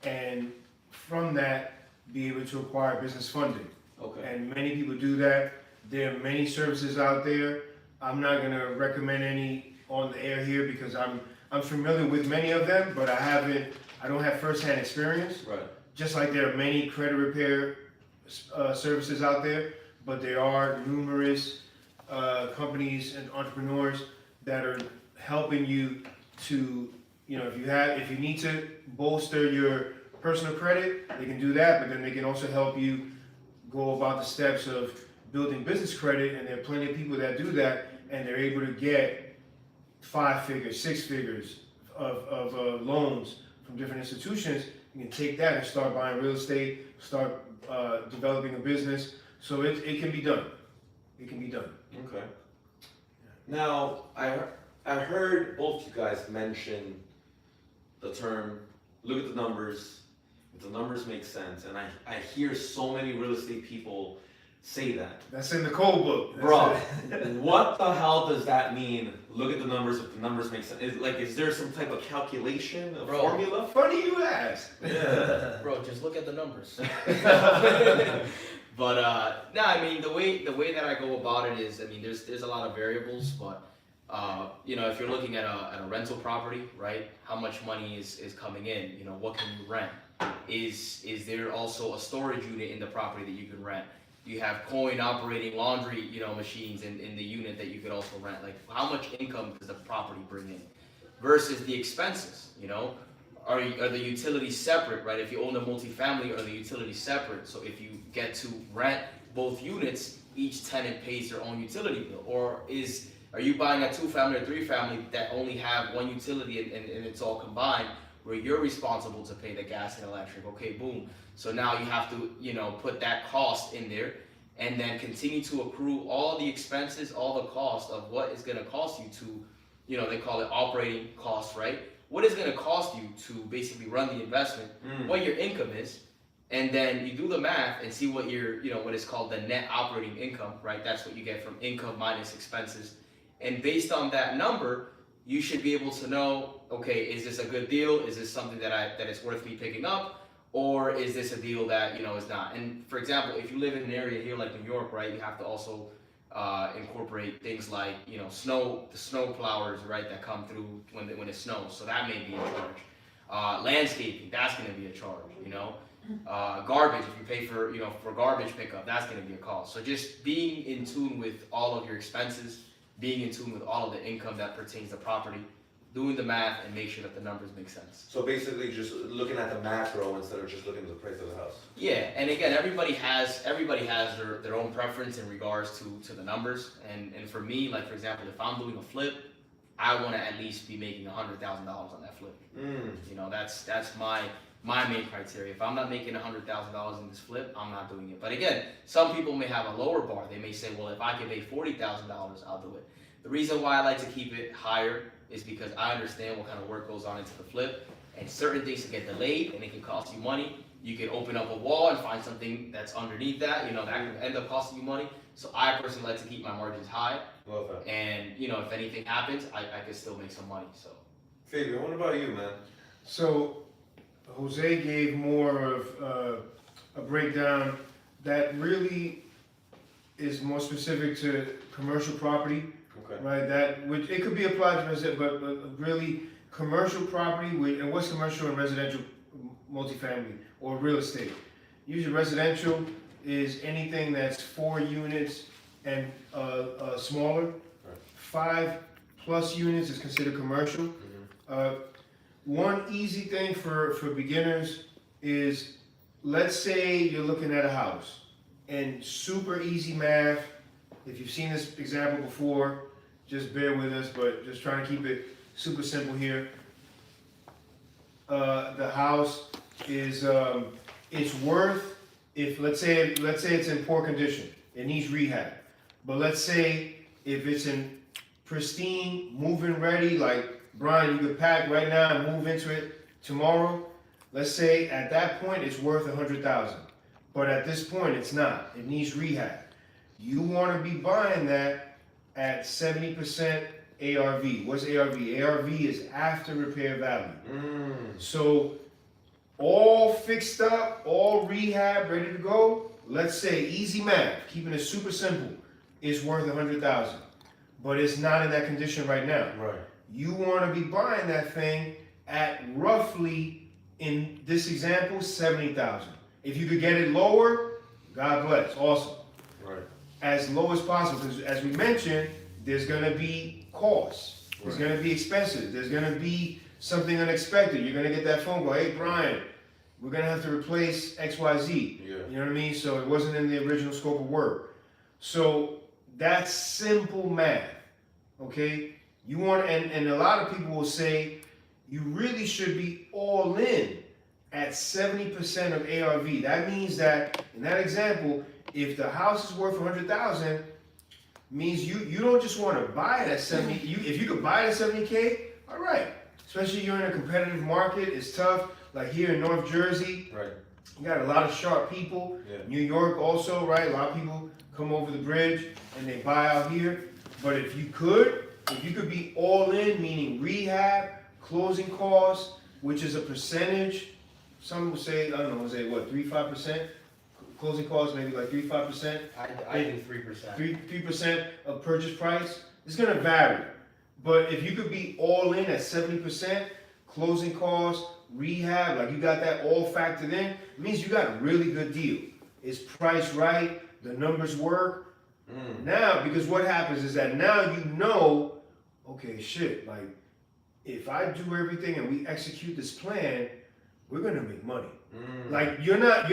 and from that be able to acquire business funding. Okay. And many people do that. There are many services out there. I'm not going to recommend any on the air here because I'm familiar with many of them, but I don't have firsthand experience. Right. Just like there are many credit repair services out there, but there are numerous companies and entrepreneurs that are helping you to, if you need to bolster your personal credit, they can do that, but then they can also help you go about the steps of building business credit, and there are plenty of people that do that, and they're able to get 5 figures, 6 figures of loans from different institutions. You can take that and start buying real estate, start developing a business. So it can be done. It can be done. Okay. Now, I heard both you guys mention the term, look at the numbers, The numbers make sense, and I hear so many real estate people say that. That's in the code book. Bro, what the hell does that mean? Look at the numbers, if the numbers make sense. Is there some type of calculation, a formula? Funny you ask. Yeah. Bro, just look at the numbers. But no, I mean the way that I go about it is, I mean there's a lot of variables, but you know, if you're looking at a rental property, right? How much money is coming in? You know, what can you rent? Is there also a storage unit in the property that you can rent? You have coin operating laundry, you know, machines in the unit that you could also rent. Like, how much income does the property bring in versus the expenses? You know, are the utilities separate, right? If you own a multifamily, are the utilities separate? So if you get to rent both units, each tenant pays their own utility bill. Or are you buying a 2-family or 3-family that only have one utility and it's all combined, where you're responsible to pay the gas and electric? Okay, boom. So now you have to, you know, put that cost in there and then continue to accrue all the expenses, all the cost of what is going to cost you to, you know, they call it operating costs, right? What is going to cost you to basically run the investment, what your income is, and then you do the math and see what your, you know, what is called the net operating income, right? That's what you get from income minus expenses. And based on that number, you should be able to know, okay, is this a good deal? Is this something that is worth me picking up? Or is this a deal that, you know, is not? And for example, if you live in an area here like New York, right, you have to also incorporate things like, you know, the snow plowers, right, that come through when it snows. So that may be a charge. Landscaping, that's going to be a charge, you know. Garbage, if you pay for, you know, for garbage pickup, that's going to be a cost. So just being in tune with all of your expenses, being in tune with all of the income that pertains to property, doing the math and make sure that the numbers make sense. So basically just looking at the macro instead of just looking at the price of the house. Yeah, and again, everybody has their own preference in regards to the numbers. And for me, like for example, if I'm doing a flip, I want to at least be making $100,000 on that flip. You know, that's my main criteria. If I'm not making $100,000 in this flip, I'm not doing it. But again, some people may have a lower bar. They may say, well, if I can make $40,000, I'll do it. The reason why I like to keep it higher is because I understand what kind of work goes on into the flip, and certain things can get delayed and it can cost you money. You can open up a wall and find something that's underneath that, you know, that can end up costing you money. So I personally like to keep my margins high. Love that. And, you know, if anything happens, I can still make some money. So, Fabian, what about you, man? So Jose gave more of a breakdown that really is more specific to commercial property. Okay. Right, that which it could be applied to residential, but really commercial property. And what's commercial and residential, multifamily or real estate? Usually, residential is anything that's 4 units and smaller. Right. 5+ units is considered commercial. One easy thing for beginners is, let's say you're looking at a house, and super easy math. If you've seen this example before, just bear with us, but just trying to keep it super simple here. The house is it's worth, if let's say it's in poor condition, it needs rehab. But let's say if it's in pristine, move-in ready, like Brian, you could pack right now and move into it tomorrow. Let's say at that point it's worth $100,000, but at this point it's not. It needs rehab. You want to be buying that at 70% ARV. What's ARV? ARV is after repair value. So all fixed up, all rehab, ready to go. Let's say easy math, keeping it super simple, is worth $100,000, but it's not in that condition right now. Right. You want to be buying that thing at roughly, in this example, $70,000. If you could get it lower, God bless, awesome. Right. As low as possible, because as we mentioned, there's going to be costs, there's going to be expenses, there's going to be something unexpected. You're going to get that phone call, hey Brian, we're going to have to replace XYZ. Yeah. You know what I mean? So it wasn't in the original scope of work. So that's simple math, okay? You want, and a lot of people will say, you really should be all in at 70% of ARV. That means that, in that example, if the house is worth $100,000, means you don't just want to buy it at 70. If you could buy it at 70K, all right. Especially you're in a competitive market, it's tough. like here in North Jersey, Right. you got a lot of sharp people. Yeah. New York also, right? A lot of people come over the bridge and they buy out here. But if you could be all in, meaning rehab, closing costs, which is a percentage, some would say, I don't know, say what, 3-5%? Closing costs, maybe like 3-5%. I do 3%. 3% of purchase price. It's gonna vary. But if you could be all in at 70%, closing costs, rehab, like you got that all factored in, it means you got a really good deal. It's priced right, the numbers work. Now, because what happens is that now you know, okay, shit, like if I do everything and we execute this plan, we're gonna make money. Like you're not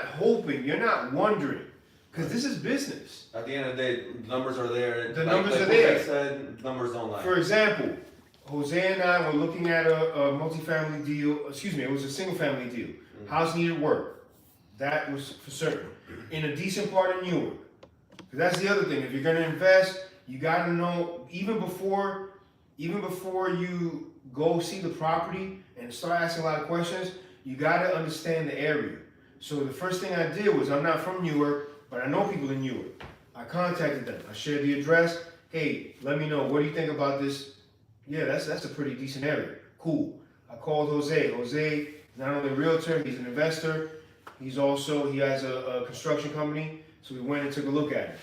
hoping, you're not wondering, because this is business. At the end of the day, numbers are there. The numbers are there. Like said, numbers don't lie. For example, Jose and I were looking at a multi-family deal. Excuse me, it was a single-family deal. House needed work. That was for certain. In a decent part of Newark. Because that's the other thing. If you're gonna invest, you gotta know even before you go see the property and start asking a lot of questions, you gotta understand the area. So the first thing I did was, I'm not from Newark, but I know people in Newark. I contacted them. I shared the address. Hey, let me know. What do you think about this? Yeah, that's a pretty decent area. Cool. I called Jose. Jose, not only a realtor, he's an investor. He has a construction company. So we went and took a look at it.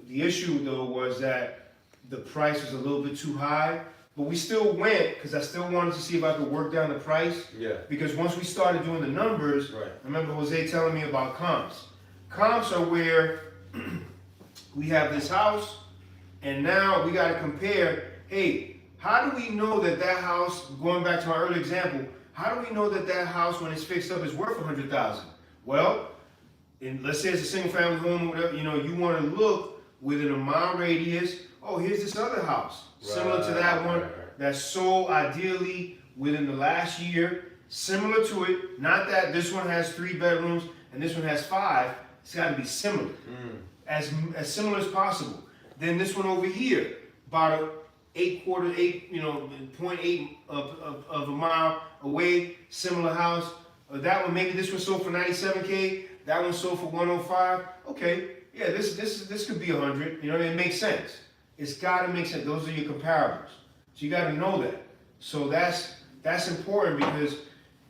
The issue though was that the price was a little bit too high, but we still went because I still wanted to see if I could work down the price. Yeah. Because once we started doing the numbers, Right. I remember Jose telling me about comps. Comps are where we have this house, and now we got to compare. Hey, how do we know that house? Going back to my earlier example, how do we know that house when it's fixed up is worth $100,000? Well, let's say it's a single family home, whatever. You want to look within a mile radius. Oh, here's this other house similar to that one that's sold ideally within the last year. Similar to it, not that this one has 3 bedrooms and this one has 5. It's got to be similar, as similar as possible. Then this one over here, about 0.8 of a mile away, similar house. That one, maybe this one sold for $97K. That one sold for $105. Okay, yeah, this could be 100. It makes sense. It's got to make sense. Those are your comparables. So you got to know that. So that's important because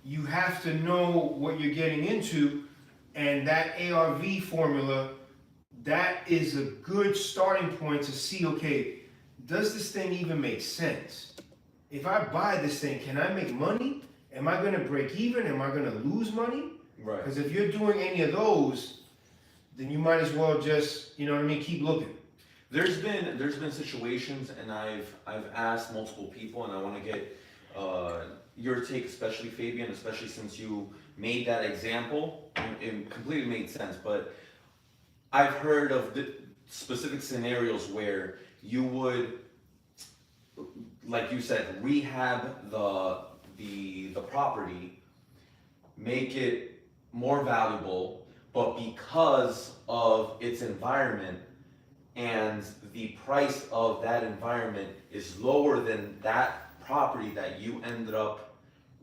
you have to know what you're getting into, and that ARV formula, that is a good starting point to see, okay, does this thing even make sense? If I buy this thing, can I make money? Am I going to break even? Am I going to lose money? Right. Because if you're doing any of those, then you might as well just, keep looking. There's been situations, and I've asked multiple people, and I want to get your take, especially Fabian, especially since you made that example. It completely made sense, but I've heard of the specific scenarios where you would, like you said, rehab the property, make it more valuable, but because of its environment and the price of that environment is lower than that property that you ended up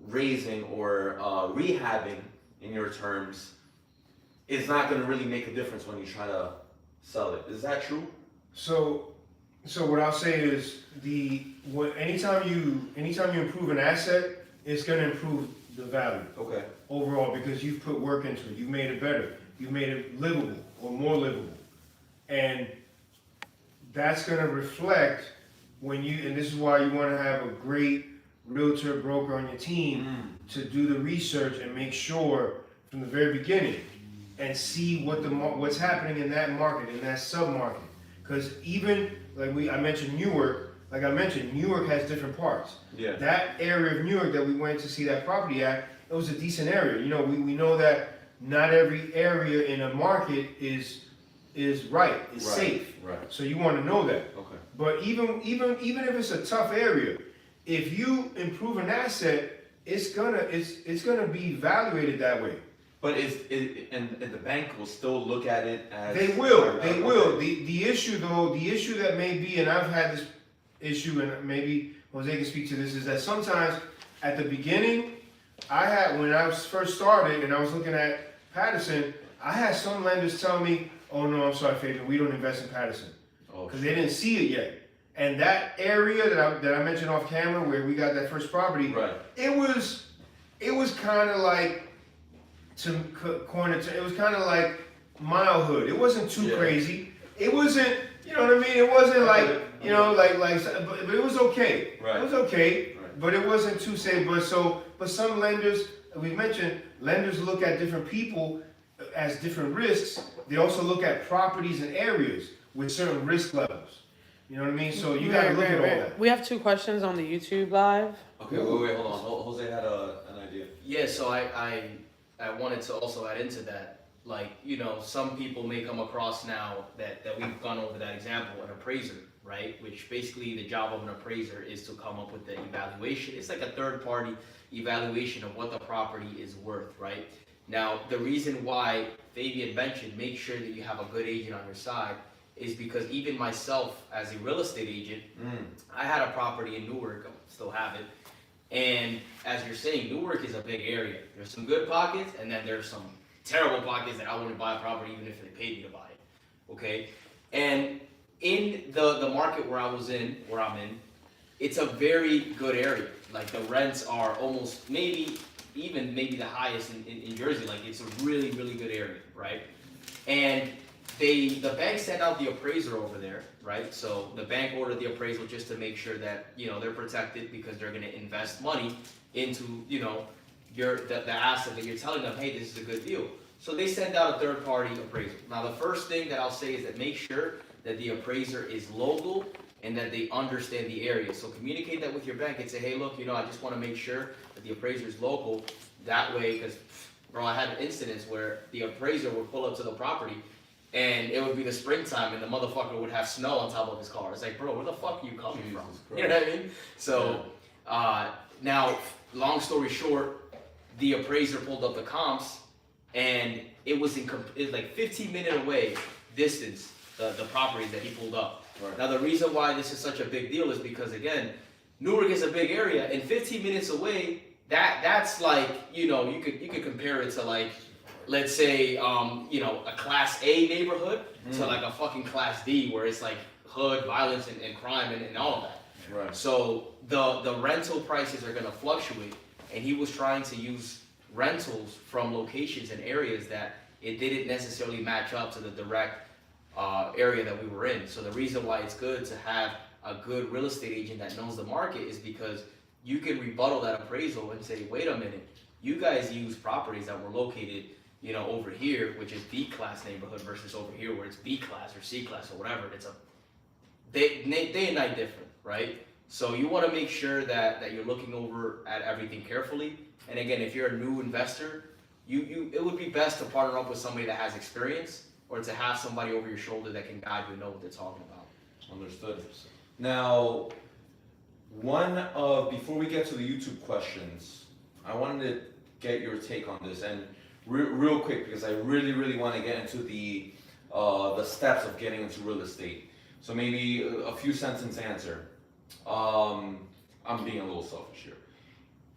raising or rehabbing in your terms, it's not going to really make a difference when you try to sell it. Is that true? So what I'll say is anytime you improve an asset, it's going to improve the value. Okay. Overall, because you've put work into it, you've made it better, you've made it livable or more livable, and that's going to reflect when and this is why you want to have a great realtor broker on your team to do the research and make sure from the very beginning and see what's happening in that market, in that sub-market. Because even I mentioned Newark. Like I mentioned, Newark has different parts. Yeah. That area of Newark that we went to see that property at, it was a decent area. We know that not every area in a market is right, is safe. Right. So you want to know that. Okay. But even if it's a tough area, if you improve an asset, it's gonna be evaluated that way. But and the bank will still look at it as They will. The issue that may be, and I've had this issue, and maybe Jose can speak to this, is that sometimes at the beginning, when I was first started and I was looking at Patterson, I had some lenders tell me, oh no, I'm sorry, Fabian, we don't invest in Patterson. Because they didn't see it yet. And that area that I mentioned off camera where we got that first property, Right. it was kind of like it was kind of like mile hood. It wasn't too crazy. It wasn't, you know what I mean? It wasn't like, you know, but it was okay. Right. It was okay, Right. but it wasn't too safe. But some lenders, we mentioned, lenders look at different people as different risks. They also look at properties and areas with certain risk levels. You know what I mean? So you got to look at all that. We have 2 questions on the YouTube live. Okay, wait, hold on. Jose had an idea. Yeah, so I wanted to also add into that. Like, you know, some people may come across now that we've gone over that example, an appraiser, right? Which basically the job of an appraiser is to come up with the evaluation. It's like a third-party evaluation of what the property is worth, right? Now, the reason why Fabian mentioned make sure that you have a good agent on your side is because even myself as a real estate agent, I had a property in Newark, I still have it. And as you're saying, Newark is a big area. There's some good pockets, and then there's some terrible pockets that I wouldn't buy a property even if they paid me to buy it. Okay? And in the market where I'm in, it's a very good area. Like the rents are almost maybe the highest in Jersey. Like it's a really, really good area, right? And the bank sent out the appraiser over there, right? So the bank ordered the appraisal just to make sure that, you know, they're protected because they're going to invest money into, you know, the asset that you're telling them, hey, this is a good deal. So they send out a third-party appraisal. Now, the first thing that I'll say is that make sure that the appraiser is local and that they understand the area. So communicate that with your bank and say, hey, look, you know, I just want to make sure that the appraiser is local. That way, because, bro, I had incidents where the appraiser would pull up to the property and it would be the springtime and the motherfucker would have snow on top of his car. It's like, bro, where the fuck are you coming from? You know what I mean? So, now, long story short, the appraiser pulled up the comps and it was like 15-minute away distance, the properties that he pulled up. Right. Now, the reason why this is such a big deal is because, again, Newark is a big area and 15 minutes away, that's like, you know, you could compare it to like, let's say, you know, a class A neighborhood to like a fucking class D where it's like hood, violence, and crime and all of that. Right. So the rental prices are gonna fluctuate, and he was trying to use rentals from locations and areas that it didn't necessarily match up to the direct area that we were in. So the reason why it's good to have a good real estate agent that knows the market is because you can rebuttal that appraisal and say, wait a minute, you guys use properties that were located, you know, over here, which is B class neighborhood versus over here where it's B class or C class or whatever. It's a day and night different, right? So you want to make sure that you're looking over at everything carefully. And again, if you're a new investor, it would be best to partner up with somebody that has experience or to have somebody over your shoulder that can guide you and know what they're talking about. Understood. Now, before we get to the YouTube questions, I wanted to get your take on this, and real quick, because I really, really want to get into the steps of getting into real estate. So maybe a few sentence answer. I'm being a little selfish here.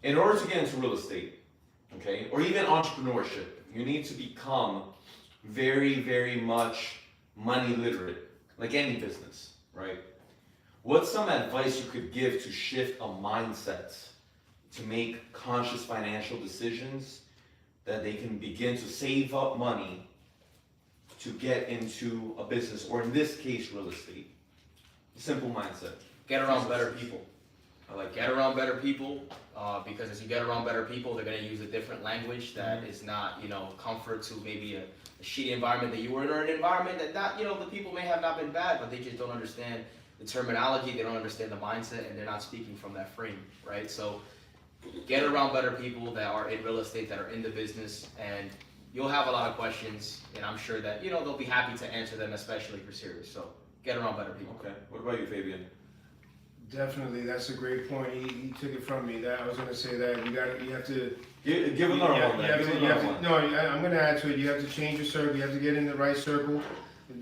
In order to get into real estate, okay, or even entrepreneurship, you need to become very, very much money literate, like any business, right? What's some advice you could give to shift a mindset to make conscious financial decisions that they can begin to save up money to get into a business, or in this case, real estate? Simple mindset. Get around better people. I like Get around better people, because as you get around better people, they're going to use a different language that is not, you know, comfort to maybe a shitty environment that you were in, or an environment that not, you know, the people may have not been bad, but they just don't understand the terminology, they don't understand the mindset, and they're not speaking from that frame, right? So get around better people that are in real estate, that are in the business, and you'll have a lot of questions, and I'm sure that, you know, they'll be happy to answer them, especially if you're serious. So get around better people. Okay. What about you, Fabian? Definitely, that's a great point. He took it from me. That I was going to say that you have to Give another one. No, I'm going to add to it. You have to change your circle. You have to get in the right circle,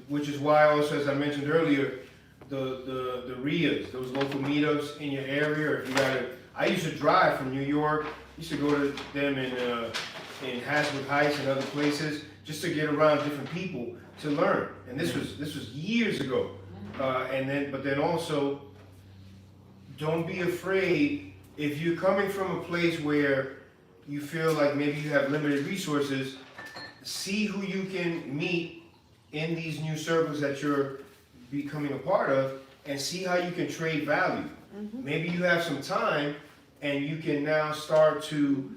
which is why also, as I mentioned earlier, the RIAs, those local meetups in your area, or if you got I used to drive from New York. Used to go to them in Hasbrook Heights and other places just to get around different people to learn. And this was years ago. But then also, don't be afraid if you're coming from a place where you feel like maybe you have limited resources. See who you can meet in these new circles that you're becoming a part of, and see how you can trade value. Maybe you have some time, and you can now start to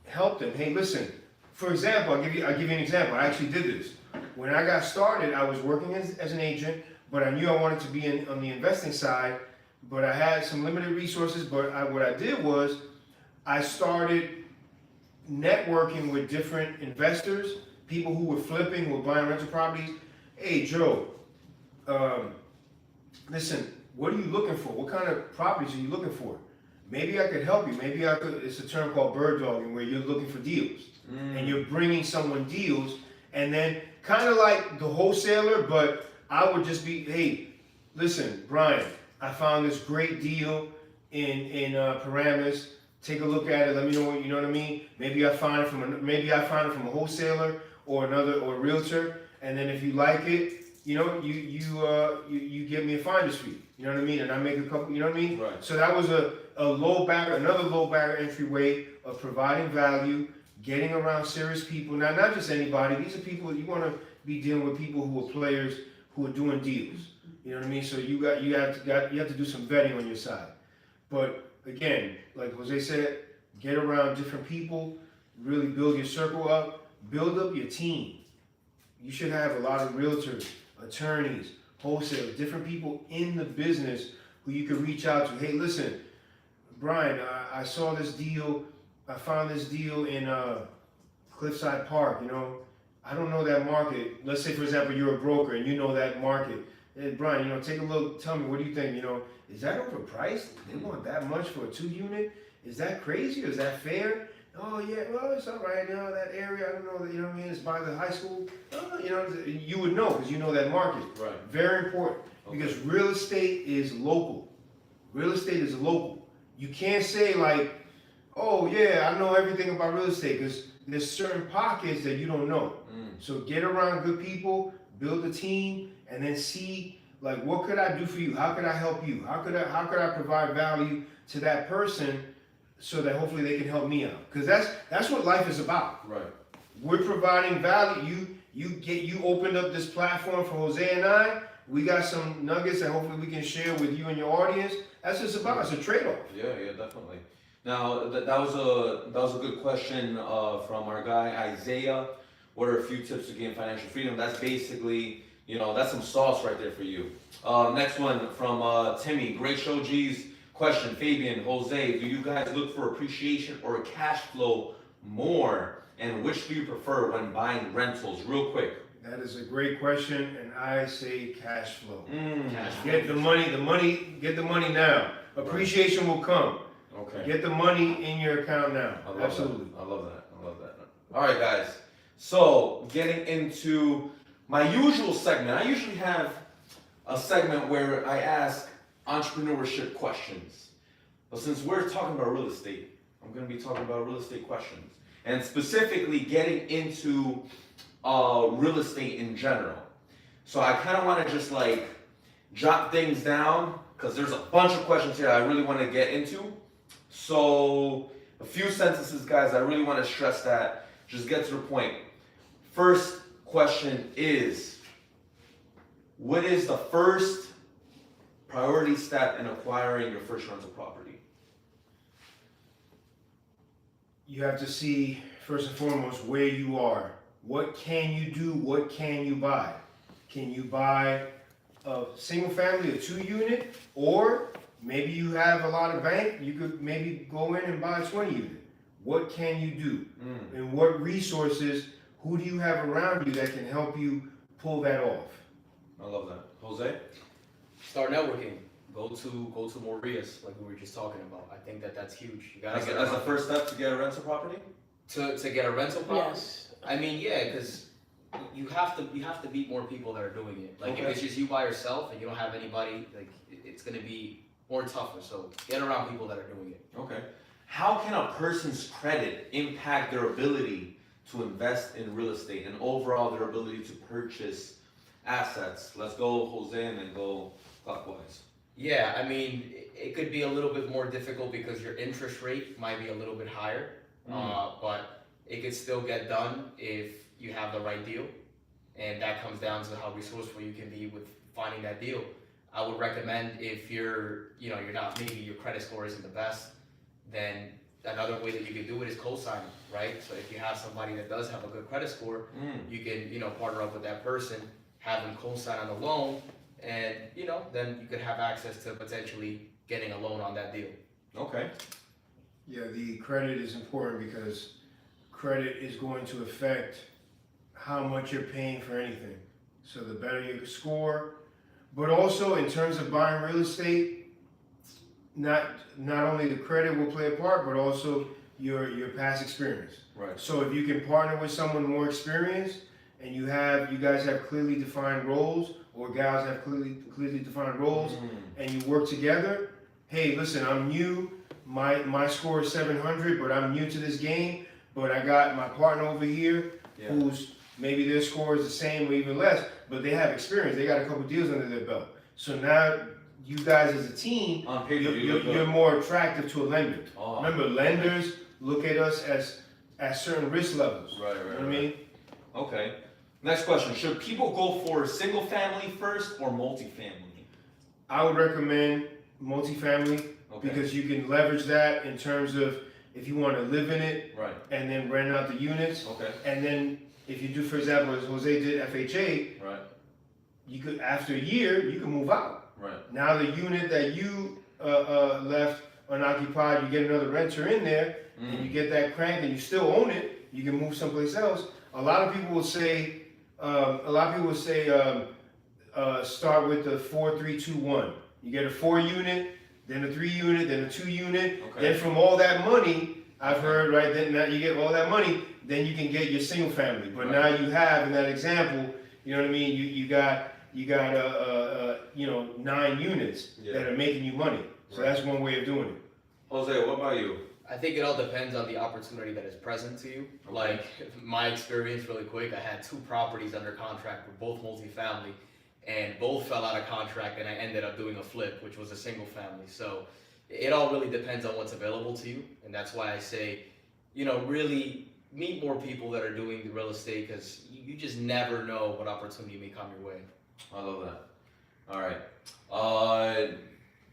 help them. Hey, listen. For example, I'll give you an example. I actually did this. When I got started, I was working as an agent, but I knew I wanted to be on the investing side. But I had some limited resources. But what I did was, I started networking with different investors, people who were flipping, who were buying rental properties. Hey, Joe, listen, what are you looking for? What kind of properties are you looking for? Maybe I could help you. Maybe I could. It's a term called bird dogging, where you're looking for deals, and you're bringing someone deals, and then kind of like the wholesaler, but I would just be, hey, listen, Brian, I found this great deal in Paramus. Take a look at it. Let me know what you know what I mean. Maybe I find it from a wholesaler or a realtor, and then if you like it, you know, you give me a finder's fee. You know what I mean? And I make a couple. You know what I mean? Right. So that was another low barrier entryway of providing value, getting around serious people. Now, not just anybody. These are people you want to be dealing with, people who are players, who are doing deals. You know what I mean? So you have to do some vetting on your side. But again, like Jose said, get around different people, really build your circle up, build up your team. You should have a lot of realtors, attorneys, wholesalers, different people in the business who you can reach out to. Hey, listen, Brian, I saw this deal. I found this deal in Cliffside Park. You know, I don't know that market. Let's say, for example, you're a broker and you know that market. Hey, Brian, you know, take a look. Tell me, what do you think? You know, is that overpriced? They want that much for a 2-unit? Is that crazy or is that fair? Oh yeah, well it's all right. You know that area. I don't know that. You know what I mean? It's by the high school. You know, you would know because you know that market. Right. Very important because real estate is local. Real estate is local. You can't say like, oh yeah, I know everything about real estate because there's certain pockets that you don't know. So get around good people, build a team, and then see like what could I do for you? How could I help you? How could I provide value to that person so that hopefully they can help me out? Because that's what life is about. Right. We're providing value. You opened up this platform for Jose and I. We got some nuggets that hopefully we can share with you and your audience. That's just about. It's a trade-off. Yeah, definitely. Now that was a good question from our guy Isaiah. What are a few tips to gain financial freedom? That's basically, you know, that's some sauce right there for you. Next one from Timmy. Great show, G's. Question, Fabian, Jose, do you guys look for appreciation or cash flow more? And which do you prefer when buying rentals? Real quick. That is a great question, and I say cash flow. Cash flow. Get the money, get the money now. Appreciation will come. Okay. Get the money in your account now. Absolutely. I love that. All right, guys. So getting into my usual segment. I usually have a segment where I ask entrepreneurship questions. But since we're talking about real estate, I'm going to be talking about real estate questions. And specifically getting into real estate in general. So I kind of want to just like jot things down because there's a bunch of questions here I really want to get into. So a few sentences, guys, I really want to stress that. Just get to the point. First question is, what is the first priority step in acquiring your first rental property? You have to see, first and foremost, where you are. What can you do? What can you buy? Can you buy a single family, a 2-unit? Or maybe you have a lot of bank, you could maybe go in and buy a 20-unit. What can you do? And what resources, who do you have around you that can help you pull that off? I love that. Jose? Start networking. Go to more RIAs, like we were just talking about. I think that's huge. You gotta That's the first step to get a rental property? To get a rental property. Yes. I mean, yeah, because you have to meet more people that are doing it. Like Okay. if it's just you by yourself and you don't have anybody, like it's gonna be more tougher. So get around people that are doing it. Okay. How can a person's credit impact their ability to invest in real estate and overall their ability to purchase assets? Let's go Jose and then go clockwise. Yeah, I mean, it could be a little bit more difficult because your interest rate might be a little bit higher, but it could still get done if you have the right deal. And that comes down to how resourceful you can be with finding that deal. I would recommend if you're not, maybe your credit score isn't the best, then another way that you can do it is co-signing, right? So if you have somebody that does have a good credit score, you can, partner up with that person, have them co-sign on the loan, and, then you could have access to potentially getting a loan on that deal. Okay. Yeah, the credit is important because credit is going to affect how much you're paying for anything. So the better your score, but also in terms of buying real estate, not only the credit will play a part, but also your past experience. Right. So if you can partner with someone more experienced, and you guys have clearly defined roles, or gals have clearly defined roles, and you work together. Hey, listen, I'm new. My score is 700, but I'm new to this game. But I got my partner over here, who's maybe their score is the same or even less, but they have experience. They got a couple deals under their belt. So now you guys as a team, you're more attractive to a lender. Remember, lenders look at us as certain risk levels. Right. You know what I mean? Okay. Next question. Should people go for single family first or multifamily? I would recommend multifamily because you can leverage that in terms of if you want to live in it and then rent out the units. Okay. And then if you do, for example, as Jose did FHA, you could, after a year, you can move out. Right. Now the unit that you left unoccupied, you get another renter in there, and you get that crank, and you still own it. You can move someplace else. A lot of people will say, start with the 4-3-2-1. You get a 4-unit, then a 3-unit, then a 2-unit. Okay. Then from all that money, I've heard, right, then now you get all that money, then you can get your single family. But now you have, in that example, you know what I mean, you got 9 units that are making you money. So that's one way of doing it. Jose, what about you? I think it all depends on the opportunity that is present to you. Okay. Like my experience really quick, I had 2 properties under contract, were both multifamily, and both fell out of contract, and I ended up doing a flip, which was a single family. So it all really depends on what's available to you, and that's why I say, really meet more people that are doing the real estate, because you just never know what opportunity may come your way. I love that. All right.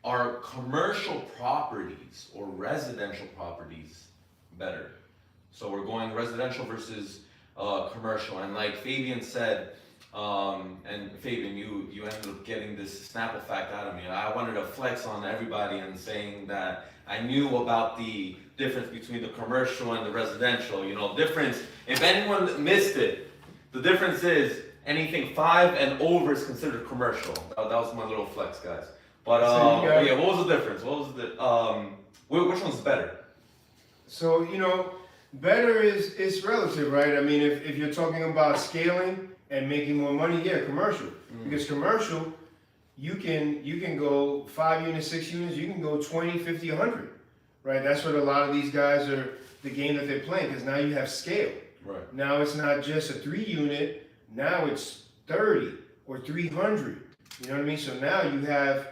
Are commercial properties or residential properties better? So we're going residential versus commercial, and like Fabian said, and Fabian, you ended up getting this Snapple fact out of me. I wanted to flex on everybody and saying that I knew about the difference between the commercial and the residential. Difference, if anyone missed it, the difference is anything 5 and over is considered commercial. That was my little flex, guys. But what was the difference? Which one's better? So, better is relative, right? I mean, if you're talking about scaling and making more money, commercial. Because commercial, you can go 5 units, 6 units, you can go 20, 50, 100, right? That's what a lot of these guys are, the game that they're playing, because now you have scale. Right. Now it's not just a 3-unit, now it's 30 or 300. You know what I mean? So now you have,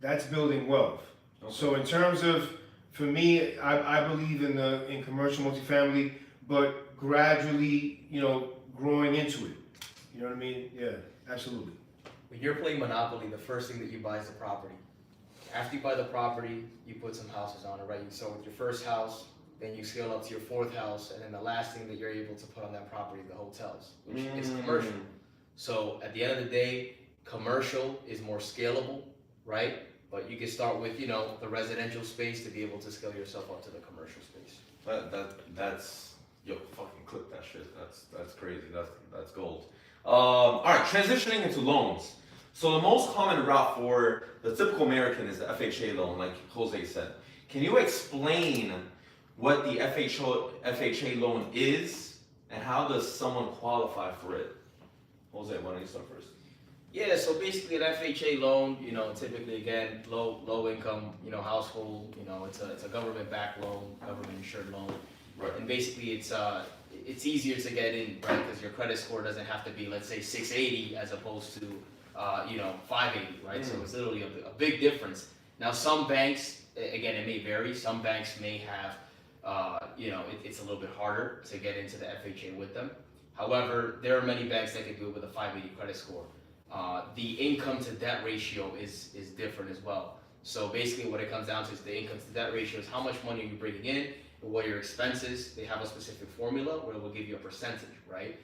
that's building wealth. Okay. So in terms of, for me, I believe in commercial multifamily, but gradually, growing into it. You know what I mean? Yeah, absolutely. When you're playing Monopoly, the first thing that you buy is the property. After you buy the property, you put some houses on it, right? You start with your first house, then you scale up to your 4th house, and then the last thing that you're able to put on that property is the hotels, which is commercial. So at the end of the day, commercial is more scalable, right? But you can start with, the residential space to be able to scale yourself up to the commercial space. That's fucking clip that shit. That's crazy. That's gold. All right, transitioning into loans. So the most common route for the typical American is the FHA loan, like Jose said. Can you explain what the FHA loan is and how does someone qualify for it? Jose, why don't you start first? Yeah, so basically an FHA loan, typically again, low income, household, it's a government backed loan, government insured loan. Right. And basically it's easier to get in, right? Because your credit score doesn't have to be, let's say 680 as opposed to, 580, right? So it's literally a big difference. Now some banks, again, it may vary. Some banks may have, it's a little bit harder to get into the FHA with them. However, there are many banks that can do it with a 580 credit score. The income to debt ratio is different as well. So basically what it comes down to is the income to debt ratio is how much money are you bringing in, and what are your expenses. They have a specific formula where it will give you a percentage, right?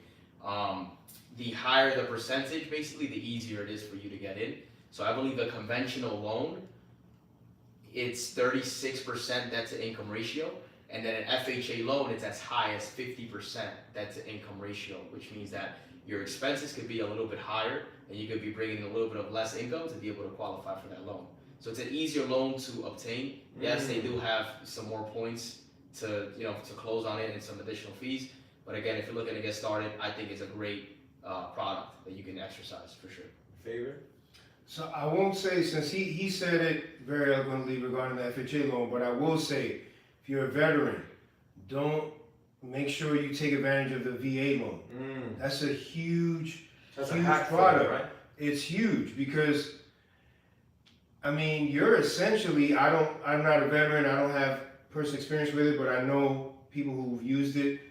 The higher the percentage, basically, the easier it is for you to get in. So I believe a conventional loan, it's 36% debt to income ratio. And then an FHA loan, it's as high as 50% debt to income ratio, which means that your expenses could be a little bit higher and you could be bringing in a little bit of less income to be able to qualify for that loan. So it's an easier loan to obtain. Yes, they do have some more points to close on it and some additional fees. But again, if you're looking to get started, I think it's a great product that you can exercise for sure. Favorite? So I won't say, since he said it very eloquently regarding the FHA loan, but I will say, if you're a veteran, don't make sure you take advantage of the VA loan. That's a huge product. Right? It's huge because, I mean, you're essentially, I'm not a veteran, I don't have personal experience with it, but I know people who've used it.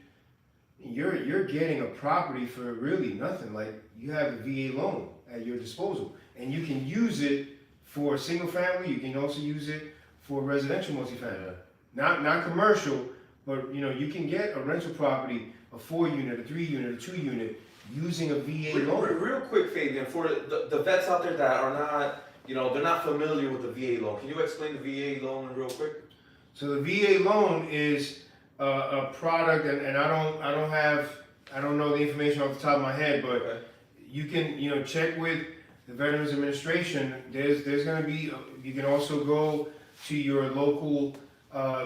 You're getting a property for really nothing. Like, you have a VA loan at your disposal, and you can use it for a single family. You can also use it for residential multifamily. Not commercial, but you can get a rental property, a 4-unit, a 3-unit, a 2-unit, using a VA loan. Real quick, Fabian, for the vets out there that are not, they're not familiar with the VA loan. Can you explain the VA loan real quick? So the VA loan is a product, and I don't know the information off the top of my head, but okay. You can check with the Veterans Administration. There's going to be. You can also go to your local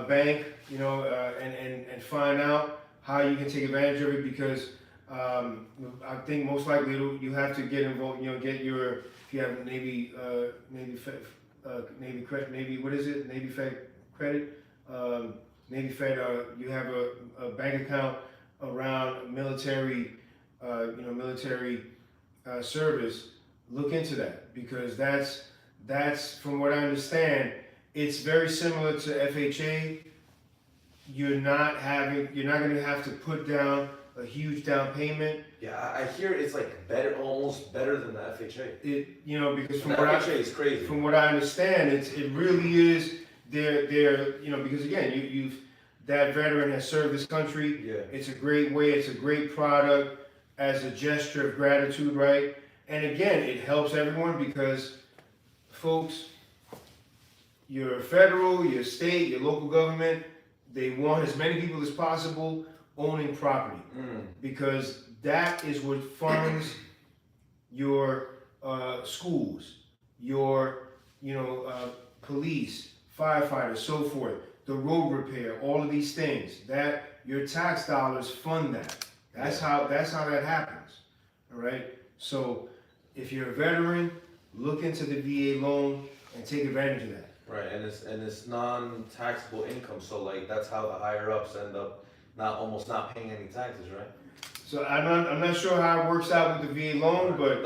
bank, and find out how you can take advantage of it, because I think most likely you have to get involved. Get your, if you have Navy what is it? Navy Fed credit. Navy Fed. You have a bank account around military, service. Look into that, because that's from what I understand. It's very similar to FHA. You're not going to have to put down a huge down payment. Yeah, I hear it's like almost better than the FHA. Because FHA is crazy. From what I understand, it really is. They're because again, that veteran has served this country. Yeah. It's a great way. It's a great product as a gesture of gratitude, right? And again, it helps everyone, because, folks, your federal, your state, your local government, they want as many people as possible owning property, because that is what funds your schools, your police, firefighters, so forth, the road repair, all of these things. That your tax dollars fund that. That's how that happens. All right. So if you're a veteran, look into the VA loan and take advantage of that. Right, and it's non-taxable income, so like that's how the higher ups end up almost not paying any taxes, right? So I'm not sure how it works out with the VA loan, but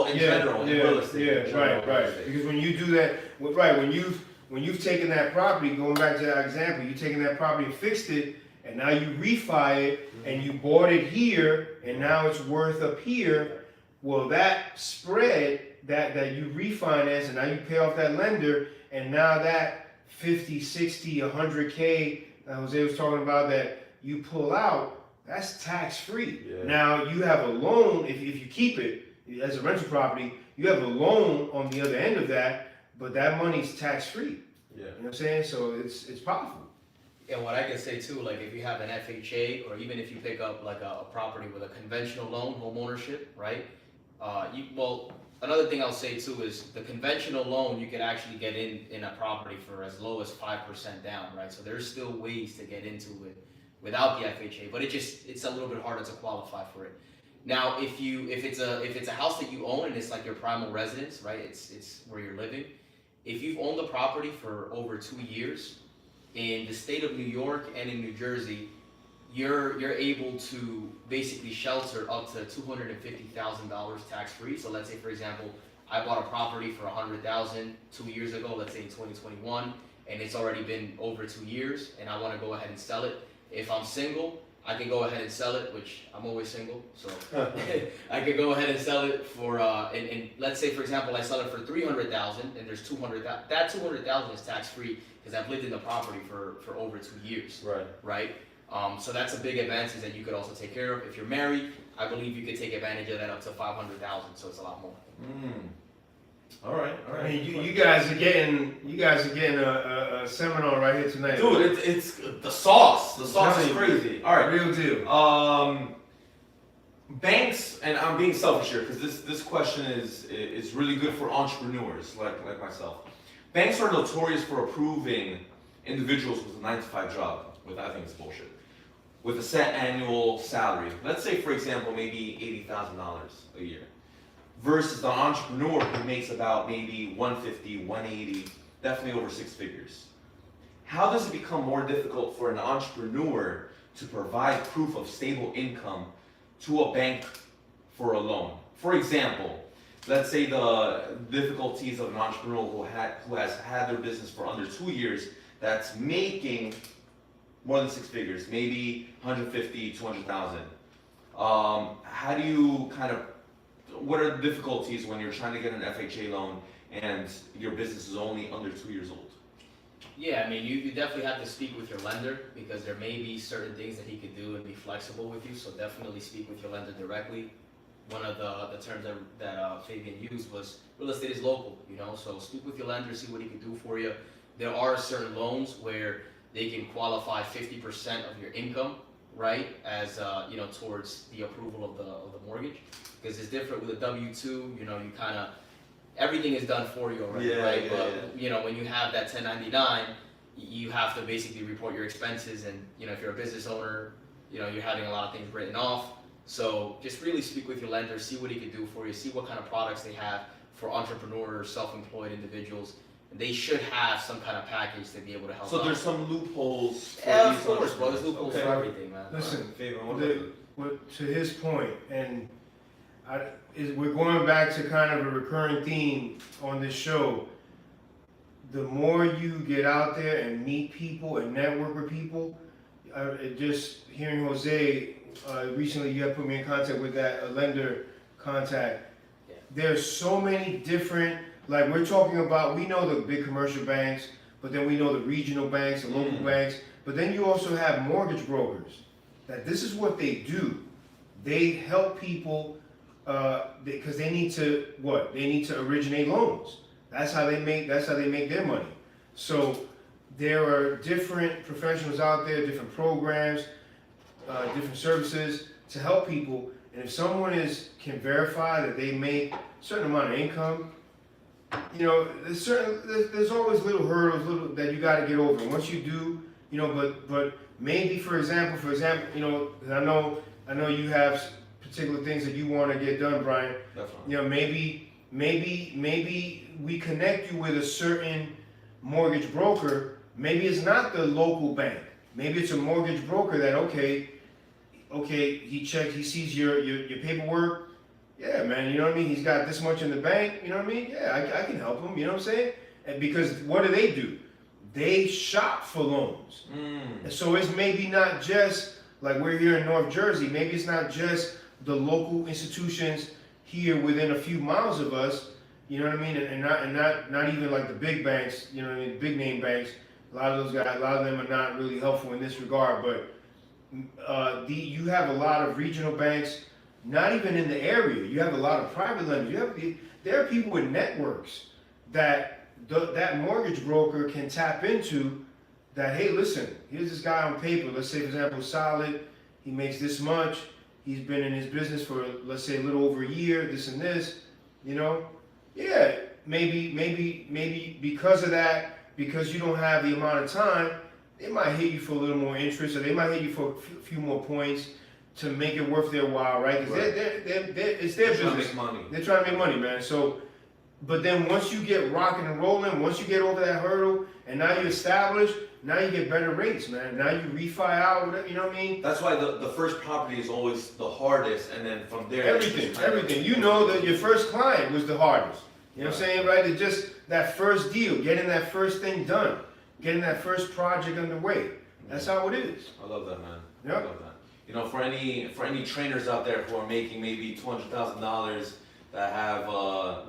in general, in real estate. Right. Because when you do that, when you've taken that property, going back to that example, you've taken that property and fixed it, and now you refi it, and you bought it here, and now it's worth up here. Well, that spread that you refinance, and now you pay off that lender, and now that 50, 60, 100K Jose was talking about that you pull out, that's tax free. Yeah. Now you have a loan, if you keep it as a rental property, you have a loan on the other end of that, but that money's tax free. Yeah. You know what I'm saying? So it's powerful. And what I can say too, like if you have an FHA, or even if you pick up like a property with a conventional loan, home ownership, right? Another thing I'll say too is the conventional loan, you can actually get in a property for as low as 5% down, right? So there's still ways to get into it without the FHA, but it's a little bit harder to qualify for it. Now, if it's a house that you own and it's like your primal residence, right? It's where you're living. If you've owned the property for over 2 years, in the state of New York and in New Jersey, you're able to basically shelter up to $250,000 tax-free. So let's say, for example, I bought a property for $100,000 2 years ago, let's say in 2021, and it's already been over 2 years, and I want to go ahead and sell it. If I'm single, I can go ahead and sell it, which I'm always single, so I could go ahead and sell it for, and let's say, for example, I sell it for $300,000, and there's $200,000. That $200,000 is tax-free because I've lived in the property for over 2 years. Right. So that's a big advantage that you could also take care of. If you're married, I believe you could take advantage of that up to $500,000. So it's a lot more. All right. I mean, you guys are getting a seminar right here tonight. Dude, it's the sauce. The sauce is crazy. All right. Real deal. Banks, and I'm being selfish here because this question is really good for entrepreneurs like myself. Banks are notorious for approving individuals with a 9-to-5 job, with I think it's bullshit, with a set annual salary. Let's say, for example, maybe $80,000 a year, versus the entrepreneur who makes about maybe 150, 180, definitely over 6 figures. How does it become more difficult for an entrepreneur to provide proof of stable income to a bank for a loan? For example, let's say the difficulties of an entrepreneur who has had their business for under 2 years, that's making more than 6 figures, maybe 150, 200,000. How do you what are the difficulties when you're trying to get an FHA loan and your business is only under 2 years old? Yeah, I mean, you definitely have to speak with your lender because there may be certain things that he could do and be flexible with you. So definitely speak with your lender directly. One of the terms that Fabian used was real estate is local, so speak with your lender, see what he can do for you. There are certain loans where they can qualify 50% of your income, right, as towards the approval of the mortgage, because it's different with a W-2. You kind of everything is done for you already, right? But when you have that 1099, you have to basically report your expenses, and if you're a business owner, you're having a lot of things written off. So just really speak with your lender, see what he can do for you, see what kind of products they have for entrepreneurs, self-employed individuals. They should have some kind of package to be able to help. So out. There's some loopholes. Yeah, of course, bro. There's loopholes for everything, man. Listen, to his point, and we're going back to kind of a recurring theme on this show. The more you get out there and meet people and network with people, just hearing Jose, recently you have put me in contact with that lender contact. Yeah. There's so many different, like we're talking about, we know the big commercial banks, but then we know the regional banks, the local banks, but then you also have mortgage brokers. That this is what they do. They help people because they need to what? They need to originate loans. That's how they make their money. So there are different professionals out there, different programs, different services to help people. And if someone can verify that they make a certain amount of income, there's always little hurdles that you got to get over. And once you do, but maybe for example, I know you have particular things that you want to get done, Brian. Definitely. Maybe we connect you with a certain mortgage broker. Maybe it's not the local bank. Maybe it's a mortgage broker that okay, he sees your paperwork. Yeah, man, you know what I mean? He's got this much in the bank, you know what I mean? Yeah, I can help him, you know what I'm saying? And because what do? They shop for loans. And so it's maybe not just, like we're here in North Jersey, maybe it's not just the local institutions here within a few miles of us, you know what I mean? And not even like the big banks, you know what I mean, big name banks. A lot of them are not really helpful in this regard, but you have a lot of regional banks, not even in the area. You have a lot of private lenders. There are people with networks that mortgage broker can tap into. That hey, listen, here's this guy on paper. Let's say, for example, Solid. He makes this much. He's been in his business for, let's say, a little over a year. This and this. Yeah, maybe because of that, because you don't have the amount of time, they might hit you for a little more interest, or they might hit you for a few more points. to make it worth their while, right? Because it's their They're trying to business. make money. They're trying to make money, man. So, but then once you get rocking and rolling, once you get over that hurdle, and now you're established, now you get better rates, man. Now you refi out, whatever, you know what I mean? That's why the first property is always the hardest, and then from there. Everything. You know that your first client was the hardest. You know what I'm saying, right? It's just that first deal, getting that first thing done, getting that first project underway. That's how it is. I love that, man. Yep. I love that. You know, for any trainers out there who are making maybe $200,000 that have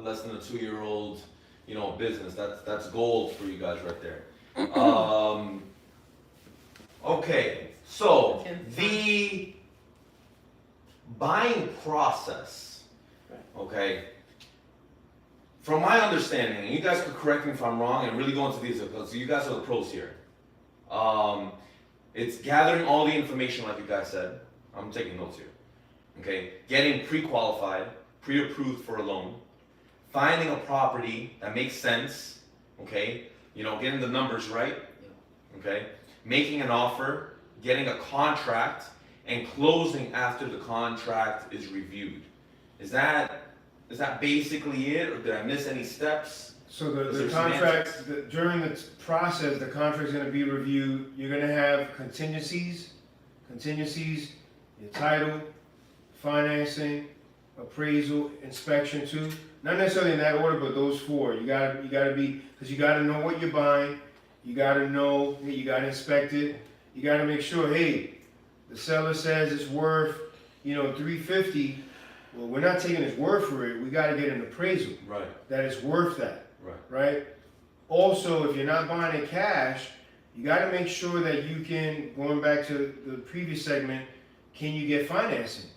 less than a 2-year-old, you know, business, that's gold for you guys right there. Okay, so the buying process, okay. From my understanding, and you guys could correct me if I'm wrong and really go into these because you guys are the pros here. It's gathering all the information like you guys said. I'm taking notes here. Okay, getting pre-qualified, pre-approved for a loan, finding a property that makes sense, okay, you know, getting the numbers right, okay, making an offer, getting a contract, and closing after the contract is reviewed. Is that basically it, or did I miss any steps? So the contract, during the process, the contract's gonna be reviewed. You're gonna have contingencies, your title, financing, appraisal, inspection too. Not necessarily in that order, but those four. You gotta be, because you gotta know what you're buying. You gotta know, you gotta inspect it. You gotta make sure, hey, the seller says it's worth, you know, $350. Well, we're not taking his word for it. We gotta get an appraisal. Right. That it's worth that. Right. Also, if you're not buying it cash, you gotta make sure that you can, going back to the previous segment, can you get financing?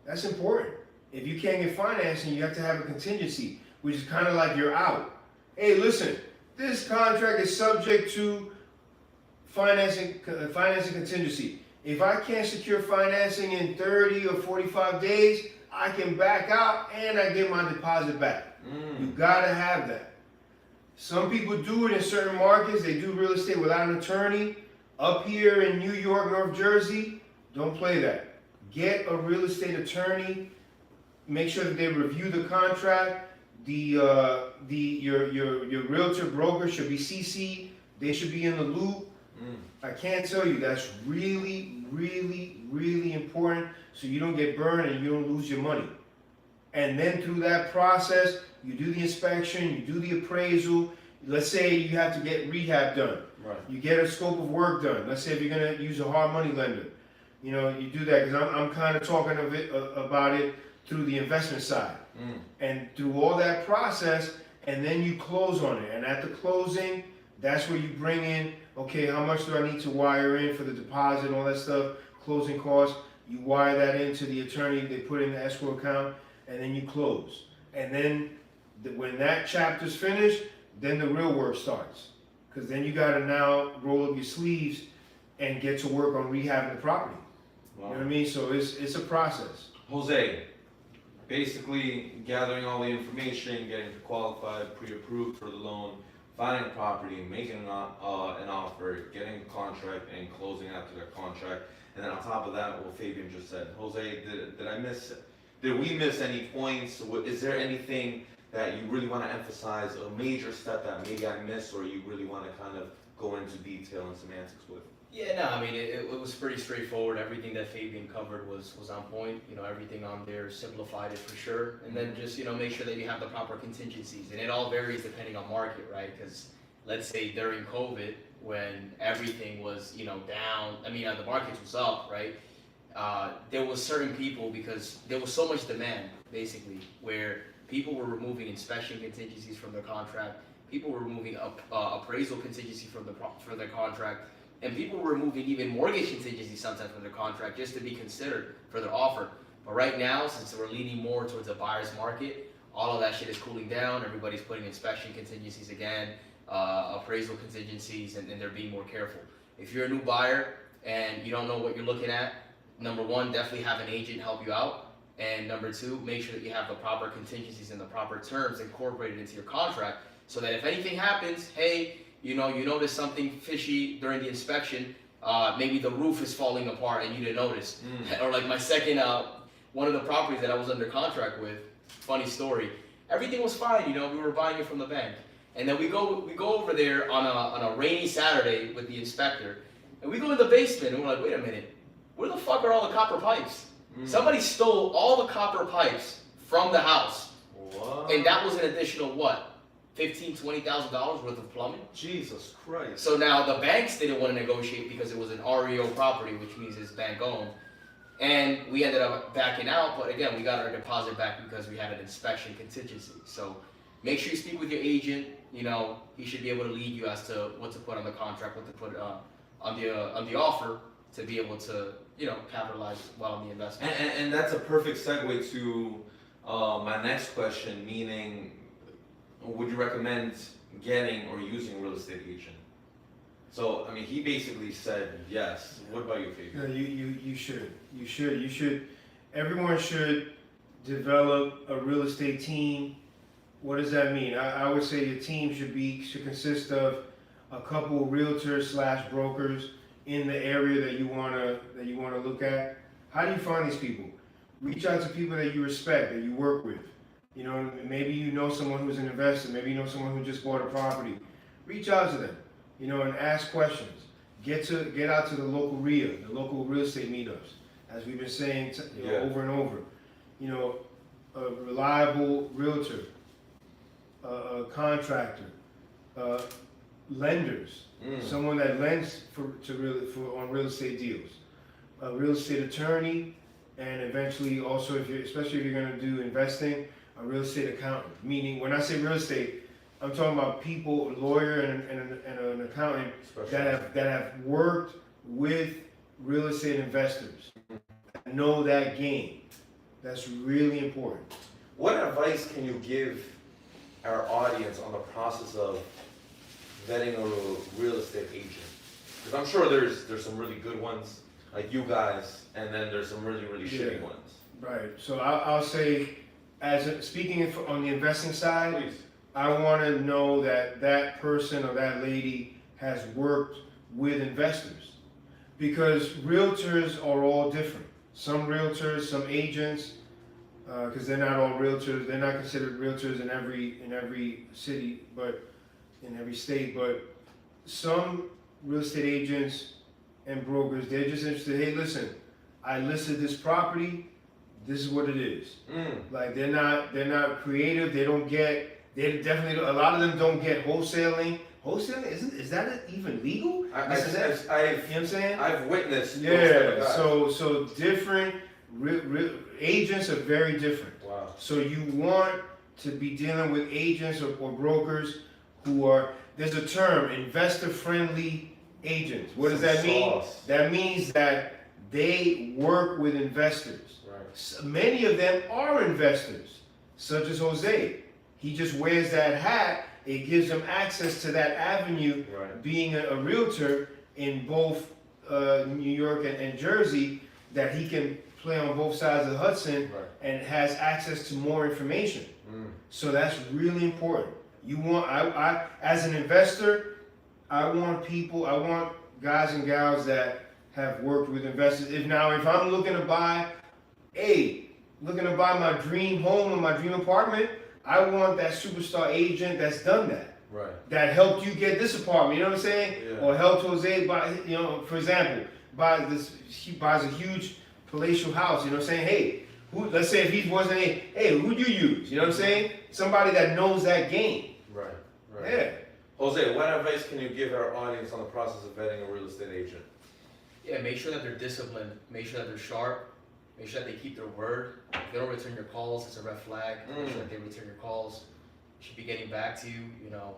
That's important. If you can't get financing, you have to have a contingency, which is kind of like you're out. Hey, listen, this contract is subject to financing contingency. If I can't secure financing in 30 or 45 days, I can back out and I get my deposit back. You gotta have that. Some people do it in certain markets. They do real estate without an attorney. Up here in New York, North Jersey, don't play that. Get a real estate attorney. Make sure that they review the contract. Your realtor broker should be CC'd. They should be in the loop. I can't tell you, that's really, really, really important so you don't get burned and you don't lose your money. And then through that process, you do the inspection, you do the appraisal. Let's say you have to get rehab done. Right. You get a scope of work done. Let's say if you're gonna use a hard money lender, you know, you do that because I'm kind of talking about it through the investment side. And through all that process, and then you close on it. And at the closing, that's where you bring in, okay, how much do I need to wire in for the deposit, all that stuff, closing costs. You wire that into the attorney, they put in the escrow account, and then you close. And then when that chapter's finished, then the real work starts. Because then you gotta now roll up your sleeves and get to work on rehabbing the property. Wow. You know what I mean? So it's a process. Jose, basically gathering all the information, getting qualified, pre-approved for the loan, finding a property, making an offer, getting a contract, and closing after that contract. And then on top of that, what Fabian just said. Jose, did we miss any points? Is there anything that you really want to emphasize, a major step that maybe I missed, or you really want to kind of go into detail and semantics with? Yeah, no, I mean, it was pretty straightforward. Everything that Fabian covered was on point. You know, everything on there simplified it for sure. And then just, you know, make sure that you have the proper contingencies. And it all varies depending on market, right? Because let's say during COVID, when everything was, you know, down, I mean, the market was up, right? There was certain people, because there was so much demand, basically, where people were removing inspection contingencies from their contract. People were removing appraisal contingency from their contract. And people were removing even mortgage contingency sometimes from their contract just to be considered for their offer. But right now, since we're leaning more towards a buyer's market, all of that shit is cooling down. Everybody's putting inspection contingencies again, appraisal contingencies, and they're being more careful. If you're a new buyer and you don't know what you're looking at, number one, definitely have an agent help you out. And number two, make sure that you have the proper contingencies and the proper terms incorporated into your contract so that if anything happens, hey, you know, you notice something fishy during the inspection, maybe the roof is falling apart and you didn't notice. Or like my second, one of the properties that I was under contract with, funny story, everything was fine, you know, we were buying it from the bank. And then we go over there on a rainy Saturday with the inspector, and we go in the basement and we're like, wait a minute, where the fuck are all the copper pipes? Somebody stole all the copper pipes from the house. What? And that was an additional what? $15,000, $20,000 worth of plumbing? Jesus Christ. So now the banks didn't want to negotiate because it was an REO property, which means it's bank owned. And we ended up backing out, but again, we got our deposit back because we had an inspection contingency. So make sure you speak with your agent. You know, he should be able to lead you as to what to put on the contract, what to put on the offer to be able to, you know, capitalize well on the investment. And that's a perfect segue to my next question, meaning, would you recommend getting or using a real estate agent? So, I mean, he basically said yes. What about you, Fabian? No, you should. Everyone should develop a real estate team. What does that mean? I would say your team should consist of a couple of realtors / brokers in the area that you wanna look at. How do you find these people? Reach out to people that you respect, that you work with. You know, maybe you know someone who's an investor, maybe you know someone who just bought a property. Reach out to them, you know, and ask questions. Get out to the local REIA, the local real estate meetups, as we've been saying over and over. You know, a reliable realtor, a contractor, lenders, someone that lends on real estate deals, a real estate attorney, and eventually also, especially if you're going to do investing, a real estate accountant. Meaning, when I say real estate, I'm talking about people, a lawyer and an accountant that have worked with real estate investors, that know that game. That's really important. What advice can you give our audience on the process of vetting a real estate agent? Because I'm sure there's some really good ones, like you guys, and then there's some really shitty ones. Right. So I'll say, speaking on the investing side, Please. I want to know that that person or that lady has worked with investors, because realtors are all different. Some realtors, some agents, because they're not all realtors. They're not considered realtors in every city, but in every state. But some real estate agents and brokers, they're just interested. Hey, listen, I listed this property. This is what it is. Like they're not creative. They definitely, a lot of them don't get wholesaling. Wholesaling, is that even legal? You know what I'm saying? I've witnessed. Yeah. So different agents are very different. Wow. So you want to be dealing with agents or brokers who are, there's a term, investor-friendly agents. What does that mean? That means that they work with investors. Right. Many of them are investors, such as Jose. He just wears that hat. It gives him access to that avenue, right. Being a realtor in both New York and Jersey, that he can play on both sides of the Hudson, right. And has access to more information. So that's really important. You want, I as an investor, I want guys and gals that have worked with investors. If I'm looking to buy my dream home or my dream apartment, I want that superstar agent that's done that. Right. That helped you get this apartment, you know what I'm saying? Yeah. Or helped Jose buy, you know, for example, he buys a huge palatial house, you know what I'm saying? Hey, let's say if he wasn't who'd you use? You know what I'm saying? Somebody that knows that game. Right. Yeah. Jose, what advice can you give our audience on the process of vetting a real estate agent? Yeah, make sure that they're disciplined, make sure that they're sharp, make sure that they keep their word. If they don't return your calls, it's a red flag. Make sure that they return your calls. Should be getting back to you, you know,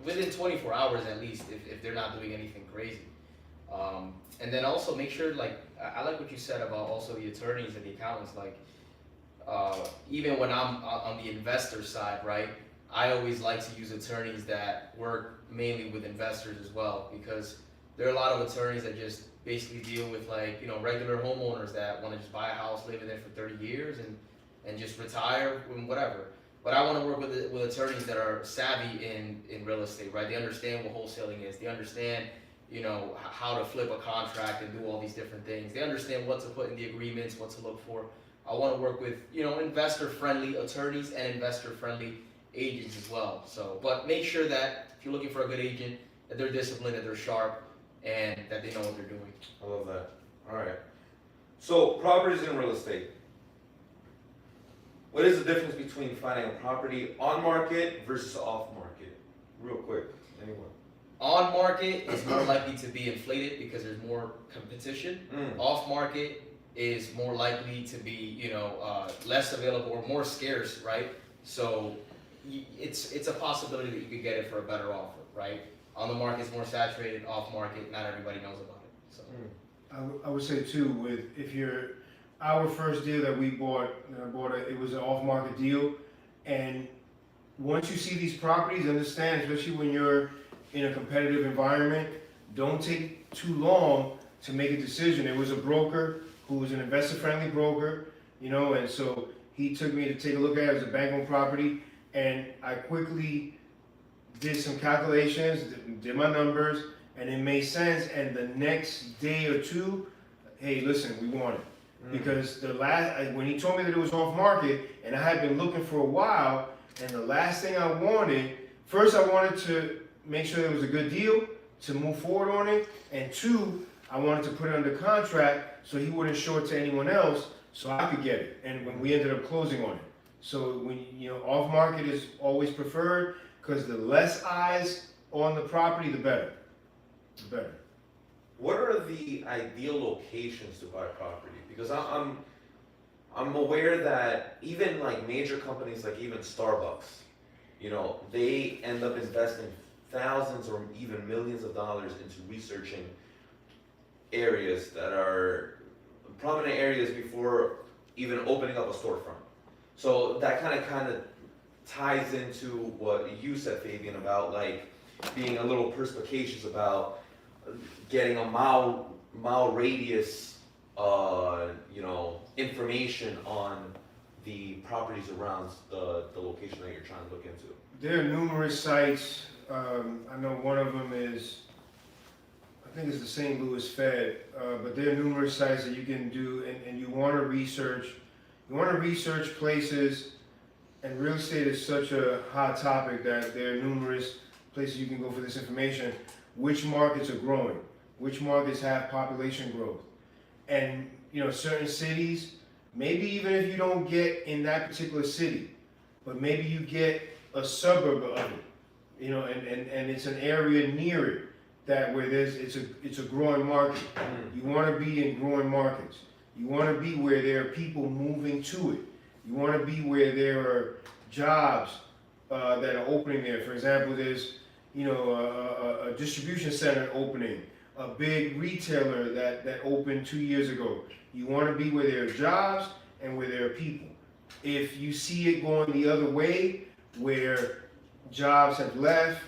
within 24 hours at least, if they're not doing anything crazy. And then also make sure, like, I like what you said about also the attorneys and the accountants, like, even when I'm on the investor side, right, I always like to use attorneys that work mainly with investors as well, because there are a lot of attorneys that just basically deal with, like, you know, regular homeowners that want to just buy a house, live in there for 30 years and just retire and whatever. But I want to work with attorneys that are savvy in real estate, right? They understand what wholesaling is. They understand, you know, how to flip a contract and do all these different things. They understand what to put in the agreements, what to look for. I want to work with, you know, investor-friendly attorneys and investor-friendly agents as well. So, but make sure that if you're looking for a good agent, that they're disciplined, that they're sharp, and that they know what they're doing. I love that. All right. So, properties in real estate. What is the difference between finding a property on market versus off market? Real quick, anyone? On market is more likely to be inflated because there's more competition. Off market is more likely to be, you know, less available or more scarce, right? So it's a possibility that you could get it for a better offer, right? On the market, it's more saturated. Off market, not everybody knows about it. So I would say too, our first deal that we bought, it was an off-market deal, and once you see these properties, understand, especially when you're in a competitive environment, don't take too long to make a decision. It was a broker who was an investor-friendly broker, you know, and so he took me to take a look at it as a bank-owned property, and I quickly did some calculations, did my numbers, and it made sense. And the next day or two, hey, listen, we want it. Because when he told me that it was off market, and I had been looking for a while, and the last thing I wanted, first I wanted to make sure it was a good deal to move forward on it, and two, I wanted to put it under contract so he wouldn't show it to anyone else, so I could get it. And when we ended up closing on it, so when off market is always preferred because the less eyes on the property, the better. The better. What are the ideal locations to buy property? Because I'm aware that even like major companies, like even Starbucks, you know, they end up investing thousands or even millions of dollars into researching areas that are prominent areas before even opening up a storefront. So that kind of ties into what you said, Fabian, about like being a little perspicacious about getting a mile radius, information on the properties around the location that you're trying to look into. There are numerous sites. I know one of them is, I think it's the St. Louis Fed, but there are numerous sites that you can do, and you want to research. You want to research places, and real estate is such a hot topic that there are numerous places you can go for this information. Which markets are growing? Which markets have population growth? And certain cities, maybe even if you don't get in that particular city, but maybe you get a suburb of it, and it's an area near it that where it's a growing market. You want to be in growing markets. You want to be where there are people moving to it. You want to be where there are jobs that are opening there. For example, there's a distribution center opening, a big retailer that opened 2 years ago. You want to be where there are jobs and where there are people. If you see it going the other way, where jobs have left,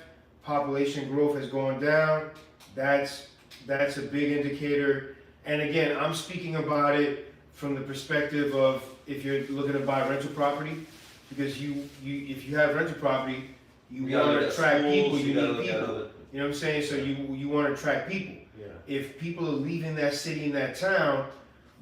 population growth has gone down, that's a big indicator. And again, I'm speaking about it from the perspective of if you're looking to buy rental property, because if you have rental property, you want to attract people, you need people. You know what I'm saying? So you want to attract people. Yeah. If people are leaving that city and that town,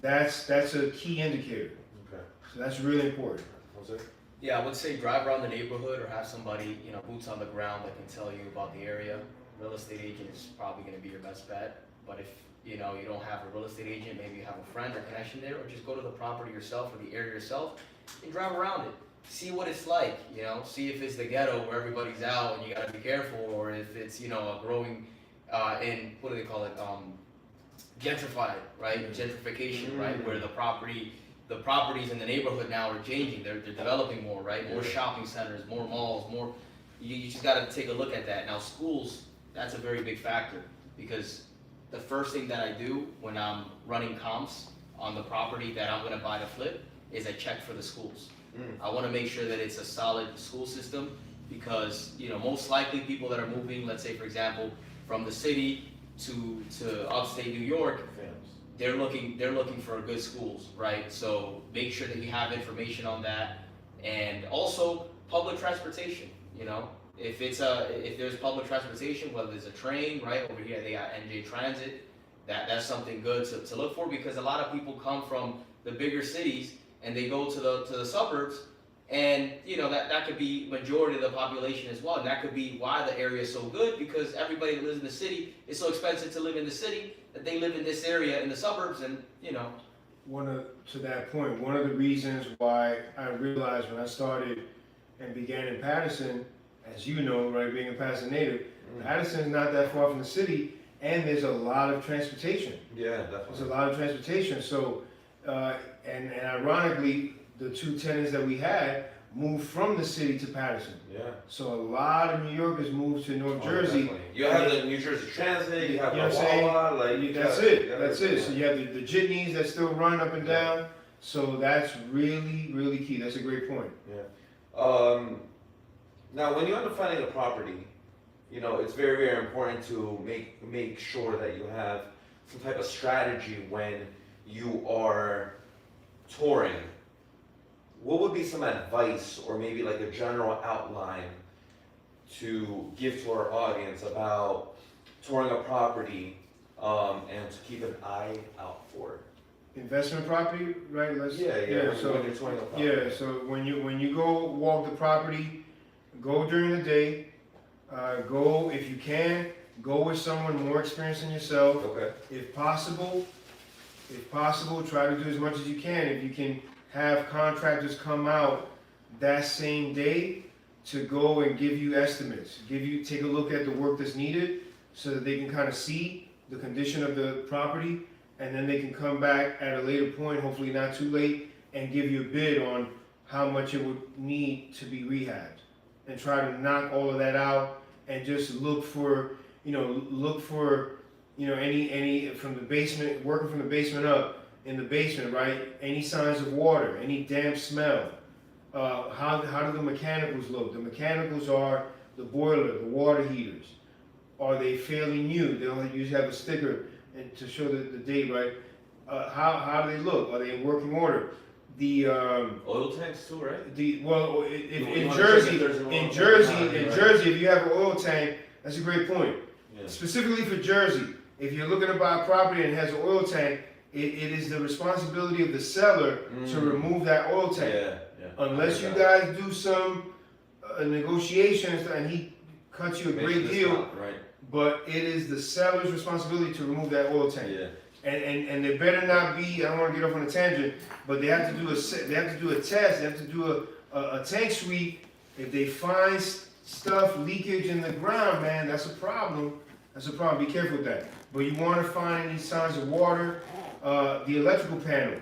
that's a key indicator. Okay. So that's really important. Jose? yeah, I would say drive around the neighborhood or have somebody, boots on the ground that can tell you about the area. Real estate agent is probably going to be your best bet. But if you don't have a real estate agent, maybe you have a friend or connection there, or just go to the property yourself or the area yourself and drive around it. See what it's like, see if it's the ghetto where everybody's out and you gotta be careful, or if it's, a growing, what do they call it, gentrified, right? Gentrification, right? Where the properties in the neighborhood now are changing, they're developing more, right? More shopping centers, more malls, more, you just gotta take a look at that. Now schools, that's a very big factor, because the first thing that I do when I'm running comps on the property that I'm gonna buy to flip is I check for the schools. I want to make sure that it's a solid school system, because most likely people that are moving, let's say for example, from the city to upstate New York, they're looking for good schools, right? So make sure that you have information on that, and also public transportation. If there's public transportation, whether it's a train, right over here they got NJ Transit, that's something good to look for, because a lot of people come from the bigger cities and they go to the suburbs, and that could be majority of the population as well, and that could be why the area is so good, because everybody that lives in the city, it's so expensive to live in the city that they live in this area in the suburbs, and To that point, one of the reasons why I realized when I started and began in Patterson, as you know, right, being a Patterson native, Patterson's not that far from the city, and there's a lot of transportation. Yeah, definitely. There's a lot of transportation. So, and ironically, the two tenants that we had moved from the city to Patterson. Yeah. So a lot of New Yorkers moved to North Jersey. Definitely. You have the New Jersey Transit, you have You know the what I'm saying? Wawa, That's it. So you have the jitneys that still run up and down. So that's really, really key. That's a great point. Yeah. Now, when you end up finding a property, it's very, very important to make sure that you have some type of strategy when you are touring. What would be some advice, or maybe like a general outline, to give to our audience about touring a property and to keep an eye out for it? Investment property, right? So when you're touring a property. Yeah. So when you go walk the property, go during the day. Go if you can. Go with someone more experienced than yourself. Okay. If possible, try to do as much as you can. If you can have contractors come out that same day to go and give you estimates, take a look at the work that's needed, so that they can kind of see the condition of the property, and then they can come back at a later point, hopefully not too late, and give you a bid on how much it would need to be rehabbed, and try to knock all of that out, and just look for any from the basement, working from the basement up, in the basement, right? Any signs of water, any damp smell. How do the mechanicals look? The mechanicals are the boiler, the water heaters. Are they fairly new? They'll usually have a sticker to show the date, right? How do they look? Are they in working order? The oil tanks too, right? In Jersey, if you have an oil tank, that's a great point. Yeah. Specifically for Jersey, if you're looking to buy a property and it has an oil tank, it is the responsibility of the seller to remove that oil tank. Yeah. Unless you guys do some negotiations and he cuts you a great deal, right? But it is the seller's responsibility to remove that oil tank. Yeah. And there better not be. I don't want to get off on a tangent, but they have to do a test. They have to do a tank sweep. If they find stuff leakage in the ground, man, that's a problem. Be careful with that. But you want to find any signs of water. The electrical panel,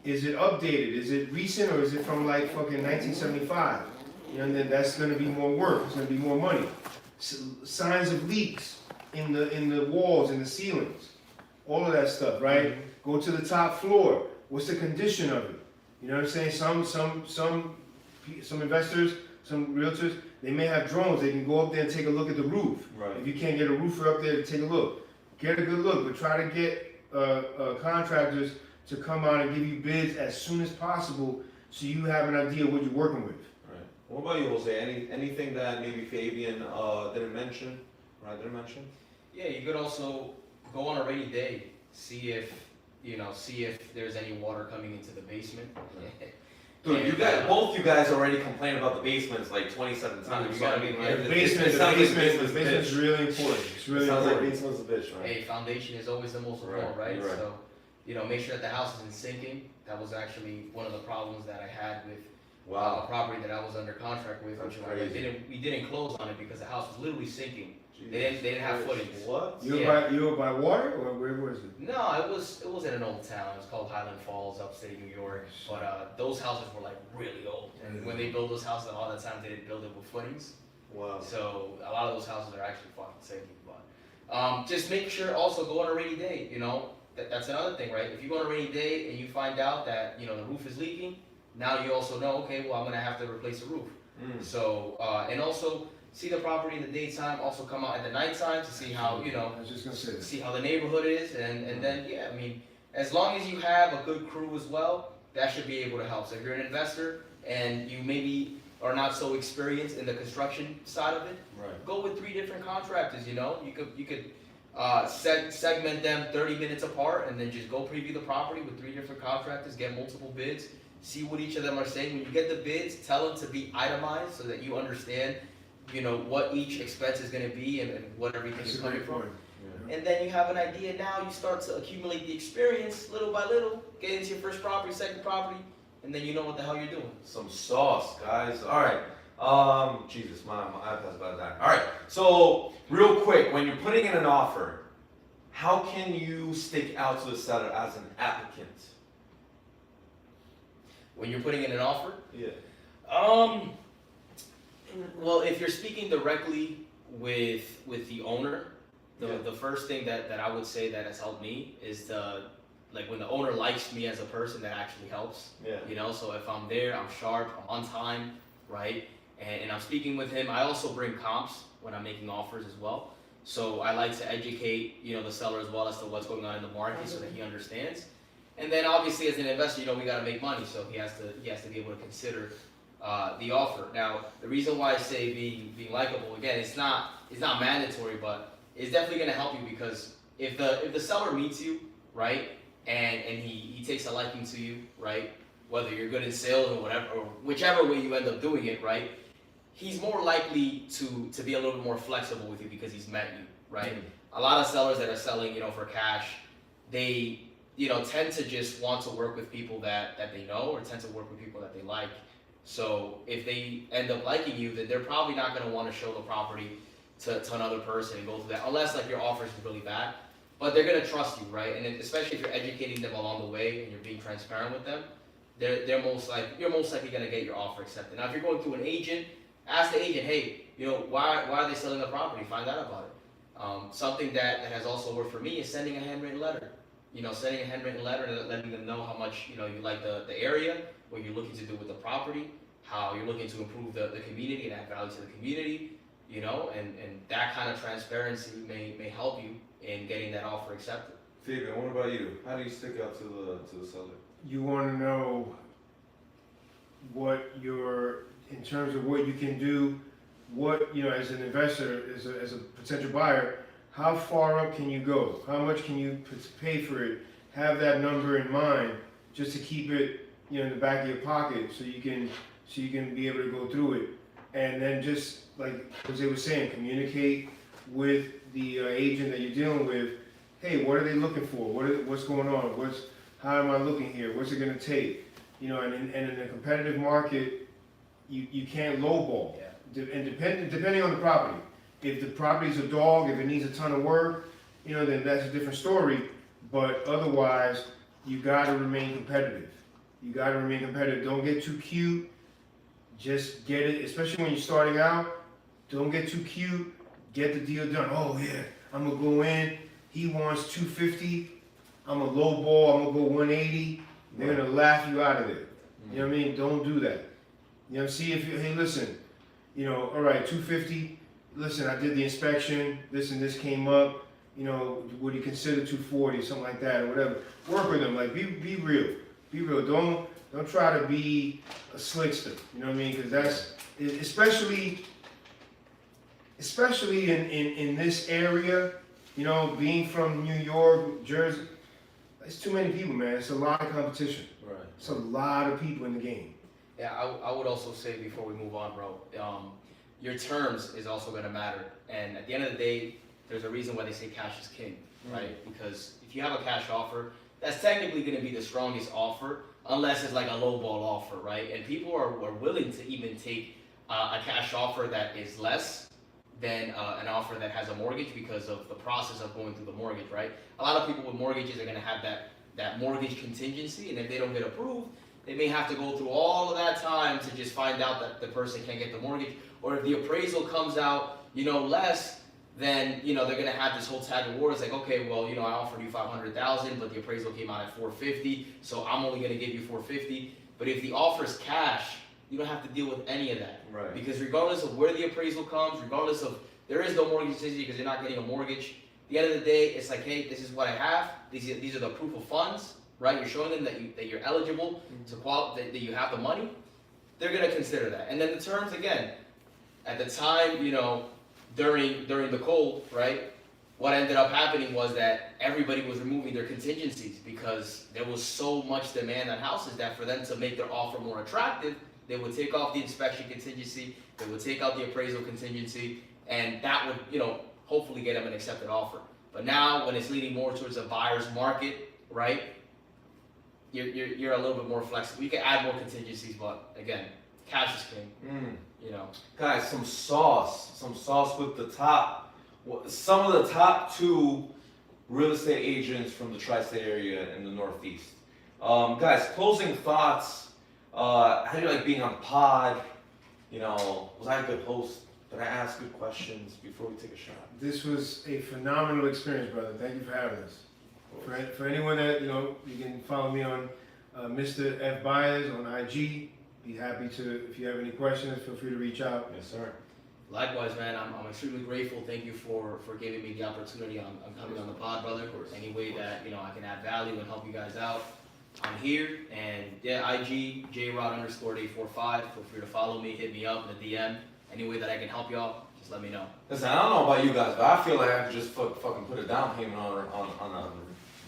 is it updated? Is it recent, or is it from like fucking 1975? And then that's going to be more work. It's going to be more money. Signs of leaks in the walls, in the ceilings, all of that stuff, right? Mm-hmm. Go to the top floor. What's the condition of it? You know what I'm saying? Some investors, some realtors, they may have drones. They can go up there and take a look at the roof. Right. If you can't get a roofer up there to take a look, get a good look. But try to get contractors to come out and give you bids as soon as possible, so you have an idea what you're working with. Right. What about you, Jose? Anything that maybe Fabian didn't mention? Right? Didn't mention? Yeah, you could also go on a rainy day, see if there's any water coming into the basement. Dude, both you guys already complained about the basements like 27 times. The basement is really important. It's really important. Sounds like basement's a bitch, right? Hey, foundation is always the most important, right? So, make sure that the house isn't sinking. That was actually one of the problems that I had with a property that I was under contract with. We didn't close on it because the house was literally sinking. They didn't have footings. What? You were by water, or where was it? No, it was in an old town. It was called Highland Falls, upstate New York. But those houses were like really old, and when they built those houses, a lot of the time they didn't build it with footings. Wow. So a lot of those houses are actually fucking sinking. But just make sure also go on a rainy day. That's another thing, right? If you go on a rainy day and you find out that the roof is leaking, now you also know, okay, well I'm gonna have to replace the roof. So and also see the property in the daytime. Also come out at the nighttime to see how I was just gonna say that. See how the neighborhood is, and then as long as you have a good crew as well, that should be able to help. So if you're an investor and you maybe are not so experienced in the construction side of it, Right. go with 3 different contractors. You know, you could segment them 30 minutes apart, and then just go preview the property with 3 different contractors, get multiple bids, see what each of them are saying. When you get the bids, tell them to be itemized so that you understand, you know, what each expense is going to be and what everything That's is a coming great from. point. And then you have an idea. Now you start to accumulate the experience little by little, get into your first property, second property, and then you know what the hell you're doing. Some sauce, guys. All right. Jesus, my iPad's about to die. All right. So, real quick, when you're putting in an offer, how can you stick out to the seller as an applicant? When you're putting in an offer, Yeah. well, if you're speaking directly with the owner, Yeah. the first thing that I would say that has helped me is like when the owner likes me as a person, that actually helps. Yeah. You know, so if I'm there, I'm sharp, I'm on time, right? And I'm speaking with him. I also bring comps when I'm making offers as well. So I like to educate, you know, the seller as well as to what's going on in the market so that he understands. And then obviously as an investor, you know, we got to make money, so he has to be able to consider the offer. Now, the reason why I say being likable, again, it's not mandatory, but it's definitely going to help you, because if the seller meets you, right, and he takes a liking to you, right, whether you're good in sales or whatever, or whichever way you end up doing it, right, he's more likely to be a little bit more flexible with you because he's met you, right? A lot of sellers that are selling, you know, for cash, they, you know, tend to just want to work with people that they know, or tend to work with people that they like. So if they end up liking you, then they're probably not going to want to show the property to another person and go through that, unless like your offer is really bad. But they're going to trust you, right? And especially if you're educating them along the way and you're being transparent with them, you're most likely going to get your offer accepted. Now, if you're going through an agent, ask the agent, hey, you know, why are they selling the property? Find out about it. Something that has also worked for me is sending a handwritten letter. You know, sending a handwritten letter and letting them know how much, you know, you like the area, what you're looking to do with the property, how you're looking to improve the community and add value to the community, you know, and that kind of transparency may help you in getting that offer accepted. Fabian, what about you? How do you stick out to the seller? You want to know what in terms of what you can do, what, you know, as an investor, as a potential buyer, how far up can you go? How much can you pay for it? Have that number in mind, just to keep it, you know, in the back of your pocket, so you can be able to go through it. And then just like Jose was saying, communicate with the agent that you're dealing with. Hey, what are they looking for? What's going on? How am I looking here? What's it going to take? You know, and in a competitive market, you can't lowball. Yeah. And depending on the property. If the property's a dog, if it needs a ton of work, you know, then that's a different story. But otherwise, you got to remain competitive. You got to remain competitive. Don't get too cute. Just get it, especially when you're starting out. Don't get too cute. Get the deal done. Oh yeah, I'm gonna go in. He wants 250. I'm a low ball. I'm gonna go 180. They're gonna laugh you out of there. You know what I mean? Don't do that. You know, see if you, hey, listen, you know, all right, 250. Listen, I did the inspection. This and this came up. You know, would you consider 240, something like that, or whatever? Work with them. Like, be real. Be real. Don't try to be a slickster. You know what I mean? Because that's especially in this area. You know, being from New York, Jersey, it's too many people, man. It's a lot of competition. Right. It's a lot of people in the game. Yeah, I would also say before we move on, bro, your terms is also going to matter. And at the end of the day, there's a reason why they say cash is king, right? Because if you have a cash offer, that's technically going to be the strongest offer, unless it's like a low ball offer, right? And people are willing to even take a cash offer that is less than an offer that has a mortgage, because of the process of going through the mortgage, right? A lot of people with mortgages are going to have that mortgage contingency, and if they don't get approved, they may have to go through all of that time to just find out that the person can't get the mortgage. Or if the appraisal comes out, you know, less, then, you know, they're going to have this whole tag of war. It's like, okay, well, you know, I offered you $500,000, but the appraisal came out at $450, so I'm only going to give you $450. But if the offer is cash, you don't have to deal with any of that. Right. Because regardless of where the appraisal comes, regardless of, there is no mortgage decision because you're not getting a mortgage. At the end of the day, it's like, hey, this is what I have. These are the proof of funds, right? You're showing them that you're eligible to qualify, that you have the money. they're gonna consider that. And then the terms again, at the time, you know, during the cold, right? What ended up happening was that everybody was removing their contingencies because there was so much demand on houses that for them to make their offer more attractive, they would take off the inspection contingency, they would take out the appraisal contingency, and that would, you know, hopefully get them an accepted offer. But now, when it's leaning more towards a buyer's market, right? You're a little bit more flexible. You can add more contingencies, but again, cash is king. You know, Guys, some sauce with the top, some of the top 2 real estate agents from the Tristate area in the Northeast. Guys, closing thoughts. How do you like being on pod? You know, was I a good host? Did I ask good questions before we take a shot? This was a phenomenal experience, brother. Thank you for having us. For anyone that, you know, you can follow me on Mr. F. Baez on IG. Be happy to, if you have any questions, feel free to reach out. Yes, sir. likewise, man, I'm extremely grateful. Thank you for giving me the opportunity. I'm coming on the pod, brother. Any way that, you know, I can add value and help you guys out, I'm here. And yeah, IG, JRod_845. Feel free to follow me, hit me up in the DM. Any way that I can help y'all, just let me know. Listen, I don't know about you guys, but I feel like I could just fucking put a down payment on a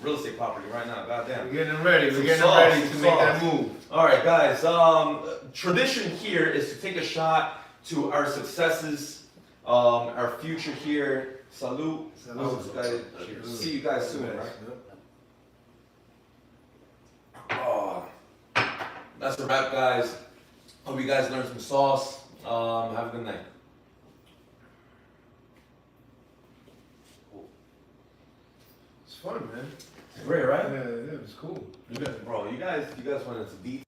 real estate property right now. Goddamn. We're getting them ready. We're getting them ready to make that move. All right, guys. Tradition here is to take a shot to our successes, our future here. Salute. Salute. See you guys soon, right? Oh, that's a wrap, guys. Hope you guys learned some sauce. Have a good night. It's fun, man. Great, right? Yeah, it was cool. You guys went into detail.